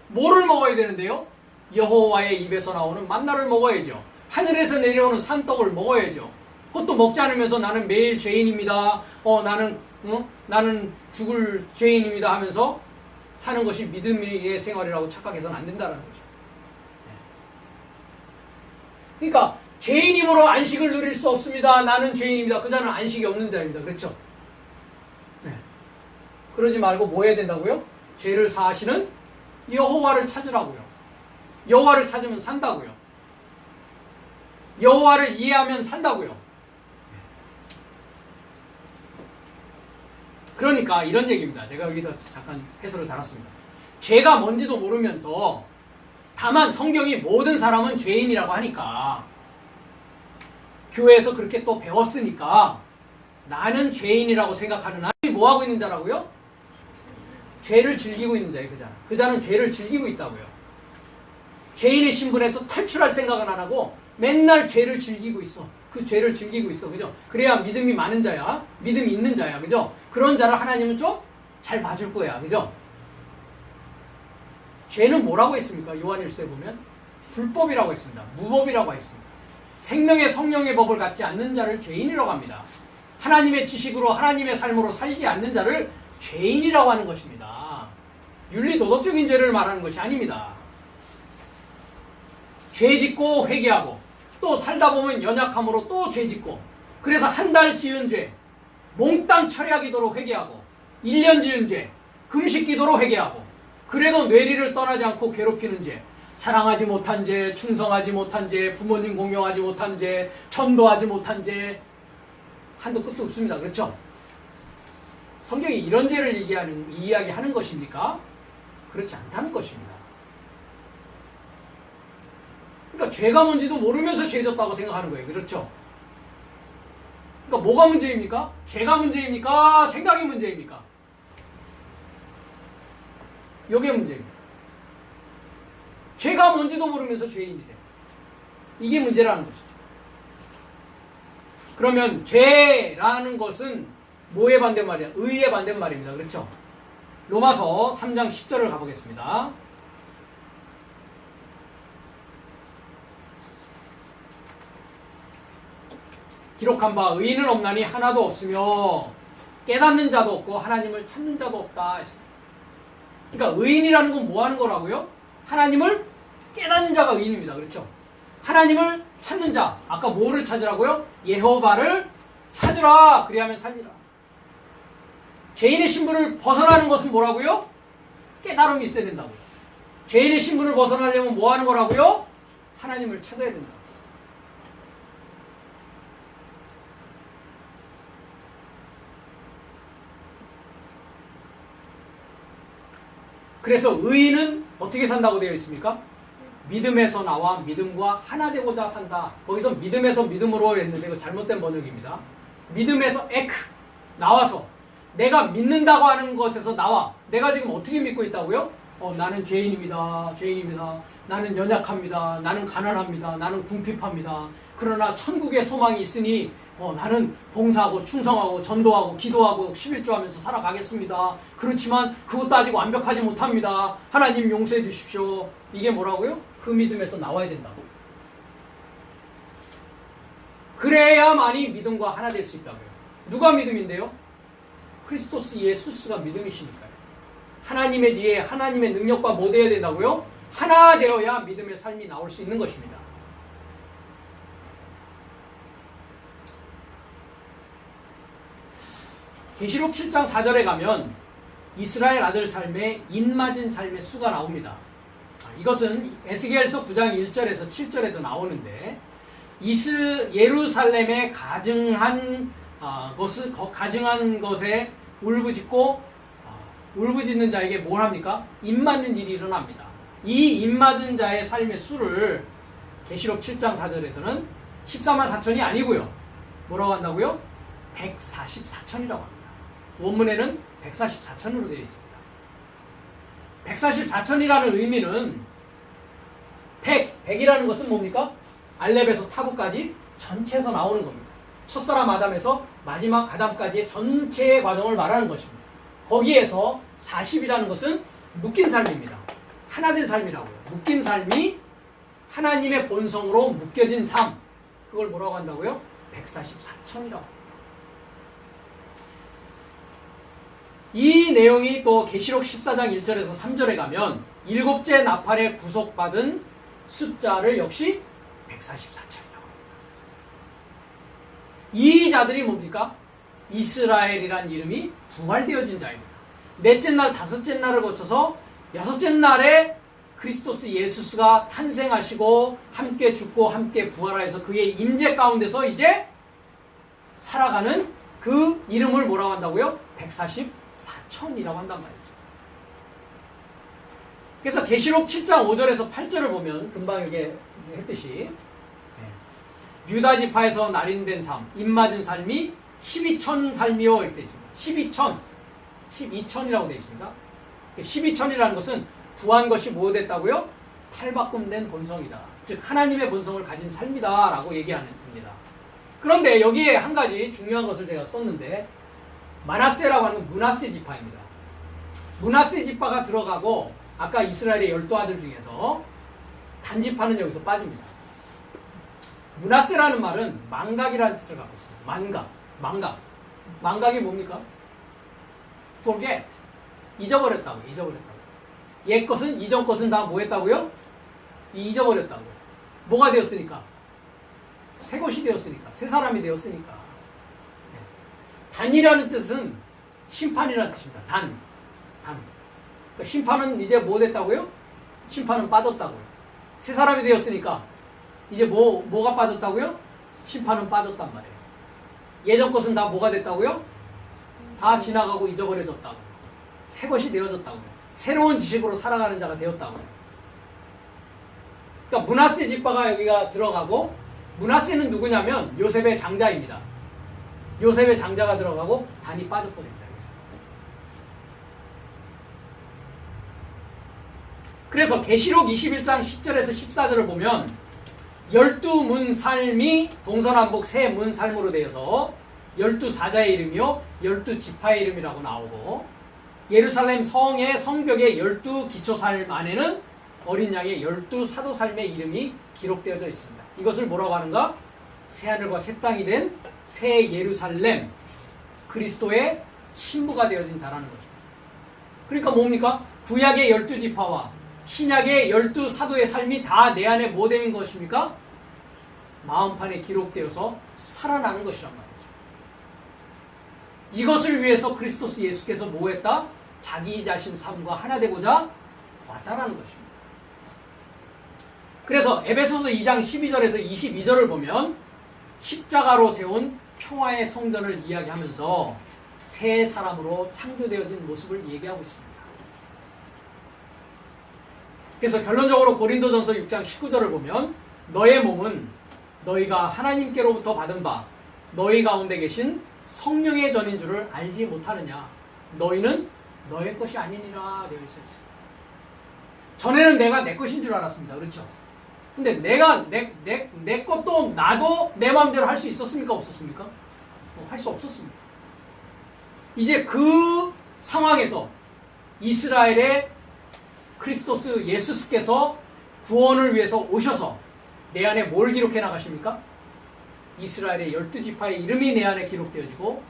뭐를 먹어야 되는데요? 여호와의 입에서 나오는 만나를 먹어야죠. 하늘에서 내려오는 산떡을 먹어야죠. 그것도 먹지 않으면서 나는 매일 죄인입니다. 나는 죽을 죄인입니다 하면서 사는 것이 믿음의 생활이라고 착각해서는 안 된다는 거죠. 그러니까 죄인이므로 안식을 누릴 수 없습니다. 나는 죄인입니다. 그 자는 안식이 없는 자입니다. 그렇죠? 네. 그러지 말고 뭐 해야 된다고요? 죄를 사하시는 여호와를 찾으라고요. 여호와를 찾으면 산다고요. 여호와를 이해하면 산다고요. 그러니까 이런 얘기입니다. 제가 여기다 잠깐 해설을 달았습니다. 죄가 뭔지도 모르면서 다만 성경이 모든 사람은 죄인이라고 하니까 교회에서 그렇게 또 배웠으니까 나는 죄인이라고 생각하는 아니 뭐 하고 있는 자라고요? 죄를 즐기고 있는 자예요. 그 자는 죄를 즐기고 있다고요. 죄인의 신분에서 탈출할 생각은 안 하고 맨날 죄를 즐기고 있어. 그 죄를 즐기고 있어. 그죠? 그래야 믿음이 많은 자야. 믿음이 있는 자야. 그죠? 그런 자를 하나님은 좀 잘 봐줄 거야. 그죠? 죄는 뭐라고 했습니까? 요한일서에 보면 불법이라고 했습니다. 무법이라고 했습니다. 생명의 성령의 법을 갖지 않는 자를 죄인이라고 합니다. 하나님의 지식으로 하나님의 삶으로 살지 않는 자를 죄인이라고 하는 것입니다. 윤리 도덕적인 죄를 말하는 것이 아닙니다. 죄 짓고 회개하고 또 살다 보면 연약함으로 또 죄 짓고 그래서 한 달 지은 죄 몽땅 철야기도로 회개하고 1년 지은 죄 금식기도로 회개하고 그래도 뇌리를 떠나지 않고 괴롭히는 죄 사랑하지 못한 죄 충성하지 못한 죄 부모님 공경하지 못한 죄 전도하지 못한 죄 한도 끝도 없습니다. 그렇죠? 성경이 이런 죄를 이야기하는 것입니까? 그렇지 않다는 것입니다. 그러니까 죄가 뭔지도 모르면서 죄 졌다고 생각하는 거예요. 그렇죠? 그러니까 뭐가 문제입니까? 죄가 문제입니까? 생각이 문제입니까? 이게 문제입니다. 죄가 뭔지도 모르면서 죄인이 돼요. 이게 문제라는 것이죠. 그러면 죄라는 것은 뭐의 반대말이야? 의의 반대말입니다. 그렇죠? 로마서 3장 10절을 가보겠습니다. 기록한 바 의인은 없나니 하나도 없으며 깨닫는 자도 없고 하나님을 찾는 자도 없다 했습니다. 그러니까 의인이라는 건 뭐 하는 거라고요? 하나님을 깨닫는 자가 의인입니다. 그렇죠? 하나님을 찾는 자. 아까 뭐를 찾으라고요? 예호바를 찾으라. 그리하면 살리라. 죄인의 신분을 벗어나는 것은 뭐라고요? 깨달음이 있어야 된다고요. 죄인의 신분을 벗어나려면 뭐 하는 거라고요? 하나님을 찾아야 된다. 그래서 의인은 어떻게 산다고 되어 있습니까? 믿음에서 나와 믿음과 하나 되고자 산다. 거기서 믿음에서 믿음으로 했는데 이거 잘못된 번역입니다. 믿음에서 나와서 내가 믿는다고 하는 것에서 나와. 내가 지금 어떻게 믿고 있다고요? 나는 죄인입니다. 죄인입니다. 나는 연약합니다. 나는 가난합니다. 나는 궁핍합니다. 그러나 천국의 소망이 있으니 나는 봉사하고 충성하고 전도하고 기도하고 11조 하면서 살아가겠습니다. 그렇지만 그것도 아직 완벽하지 못합니다. 하나님 용서해 주십시오. 이게 뭐라고요? 그 믿음에서 나와야 된다고. 그래야만이 믿음과 하나 될 수 있다고요. 누가 믿음인데요? 크리스토스 예수스가 믿음이시니까요. 하나님의 지혜, 하나님의 능력과 뭐 되어야 된다고요? 하나 되어야 믿음의 삶이 나올 수 있는 것입니다. 계시록 7장 4절에 가면 이스라엘 아들 삶의 인맞은 삶의 수가 나옵니다. 이것은 에스겔서 9장 1절에서 7절에도 나오는데 예루살렘에 가증한 것에 울부짖고 울부짖는 자에게 뭘 합니까? 입맞는 일이 일어납니다. 이 입맞은 자의 삶의 수를 계시록 7장 4절에서는 14만 4천이 아니고요. 뭐라고 한다고요? 144천이라고 합니다. 원문에는 144천으로 되어 있습니다. 144천이라는 의미는 100이라는 것은 뭡니까? 알렙에서 타고까지 전체에서 나오는 겁니다. 첫사람 아담에서 마지막 아담까지의 전체의 과정을 말하는 것입니다. 거기에서 40이라는 것은 묶인 삶입니다. 하나된 삶이라고요. 묶인 삶이 하나님의 본성으로 묶여진 삶. 그걸 뭐라고 한다고요? 144천이라고. 이 내용이 또 계시록 14장 1절에서 3절에 가면 일곱째 나팔에 구속받은 숫자를 역시 144천이라고 합니다. 이 자들이 뭡니까? 이스라엘이란 이름이 부활되어진 자입니다. 넷째 날, 다섯째 날을 거쳐서 여섯째 날에 그리스도스 예수스가 탄생하시고 함께 죽고 함께 부활하여서 그의 임재 가운데서 이제 살아가는 그 이름을 뭐라고 한다고요? 144천이라고 한단 말이죠. 그래서 계시록 7장 5절에서 8절을 보면 금방 여기 했듯이 유다 지파에서 날인된 삶, 입맞은 삶이 12천 삶이요 이렇게 되어 있습니다. 12천이라고 되어 있습니다. 12천이라는 것은 부한 것이 뭐 됐다고요? 탈바꿈된 본성이다. 즉 하나님의 본성을 가진 삶이다 라고 얘기하는 겁니다. 그런데 여기에 한 가지 중요한 것을 제가 썼는데 마나세라고 하는 므낫세 지파입니다. 므낫세 지파가 들어가고 아까 이스라엘의 12아들 중에서 단지파는 여기서 빠집니다. 므낫세라는 말은 망각이라는 뜻을 갖고 있습니다. 망각이 뭡니까? forget. 잊어버렸다고. 옛 것은, 이전 것은 다 뭐 했다고요? 잊어버렸다고. 뭐가 되었으니까? 새 것이 되었으니까. 새 사람이 되었으니까. 단이라는 뜻은 심판이라는 뜻입니다. 단. 그러니까 심판은 이제 뭐 됐다고요? 심판은 빠졌다고요. 새 사람이 되었으니까 이제 뭐가 빠졌다고요? 심판은 빠졌단 말이에요. 예전 것은 다 뭐가 됐다고요? 다 지나가고 잊어버려졌다고. 새 것이 되어졌다고요. 새로운 지식으로 살아가는 자가 되었다고요. 그러니까 므낫세 지파가 여기가 들어가고 므낫세는 누구냐면 요셉의 장자입니다. 요셉의 장자가 들어가고 단이 빠져버립니다. 그래서 계시록 21장 10절에서 14절을 보면 12문 삶이 동서남북 세 문 삶으로 되어서 12사자의 이름이요 12지파의 이름이라고 나오고 예루살렘 성의 성벽의 12기초삶 안에는 어린 양의 12사도삶의 이름이 기록되어져 있습니다. 이것을 뭐라고 하는가? 새하늘과 새 땅이 된 새 예루살렘, 그리스도의 신부가 되어진 자라는 것입니다. 그러니까 뭡니까? 구약의 12지파와 신약의 12사도의 삶이 다 내 안에 뭐 된 것입니까? 마음판에 기록되어서 살아나는 것이란 말이죠. 이것을 위해서 그리스도스 예수께서 뭐 했다? 자기 자신 삶과 하나 되고자 왔다라는 것입니다. 그래서 에베소서 2장 12절에서 22절을 보면 십자가로 세운 평화의 성전을 이야기하면서 새 사람으로 창조되어진 모습을 얘기하고 있습니다. 그래서 결론적으로 고린도전서 6장 19절을 보면 너의 몸은 너희가 하나님께로부터 받은 바 너희 가운데 계신 성령의 전인 줄을 알지 못하느냐. 너희는 너의 것이 아니니라 되어 있었습니다. 전에는 내가 내 것인 줄 알았습니다. 그렇죠? 근데 내가 내 것도 나도 내 마음대로 할 수 있었습니까? 없었습니까? 할 수 없었습니다. 이제 그 상황에서 이스라엘의 그리스도스 예수스께서 구원을 위해서 오셔서 내 안에 뭘 기록해 나가십니까? 이스라엘의 12지파의 이름이 내 안에 기록되어지고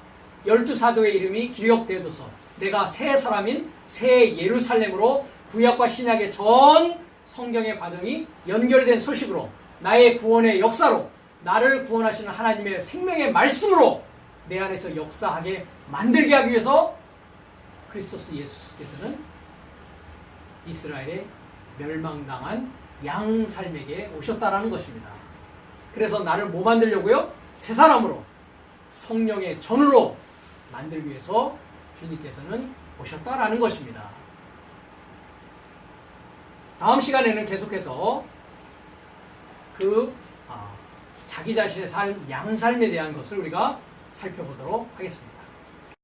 12사도의 이름이 기록되어져서 내가 새 사람인 새 예루살렘으로 구약과 신약의 전 성경의 과정이 연결된 소식으로 나의 구원의 역사로 나를 구원하시는 하나님의 생명의 말씀으로 내 안에서 역사하게 만들게 하기 위해서 그리스도스 예수께서는 이스라엘의 멸망당한 양 삶에게 오셨다라는 것입니다. 그래서 나를 뭐 만들려고요? 새 사람으로, 성령의 전으로 만들기 위해서 주님께서는 오셨다라는 것입니다. 다음 시간에는 계속해서 자기 자신의 삶, 양삶에 대한 것을 우리가 살펴보도록 하겠습니다.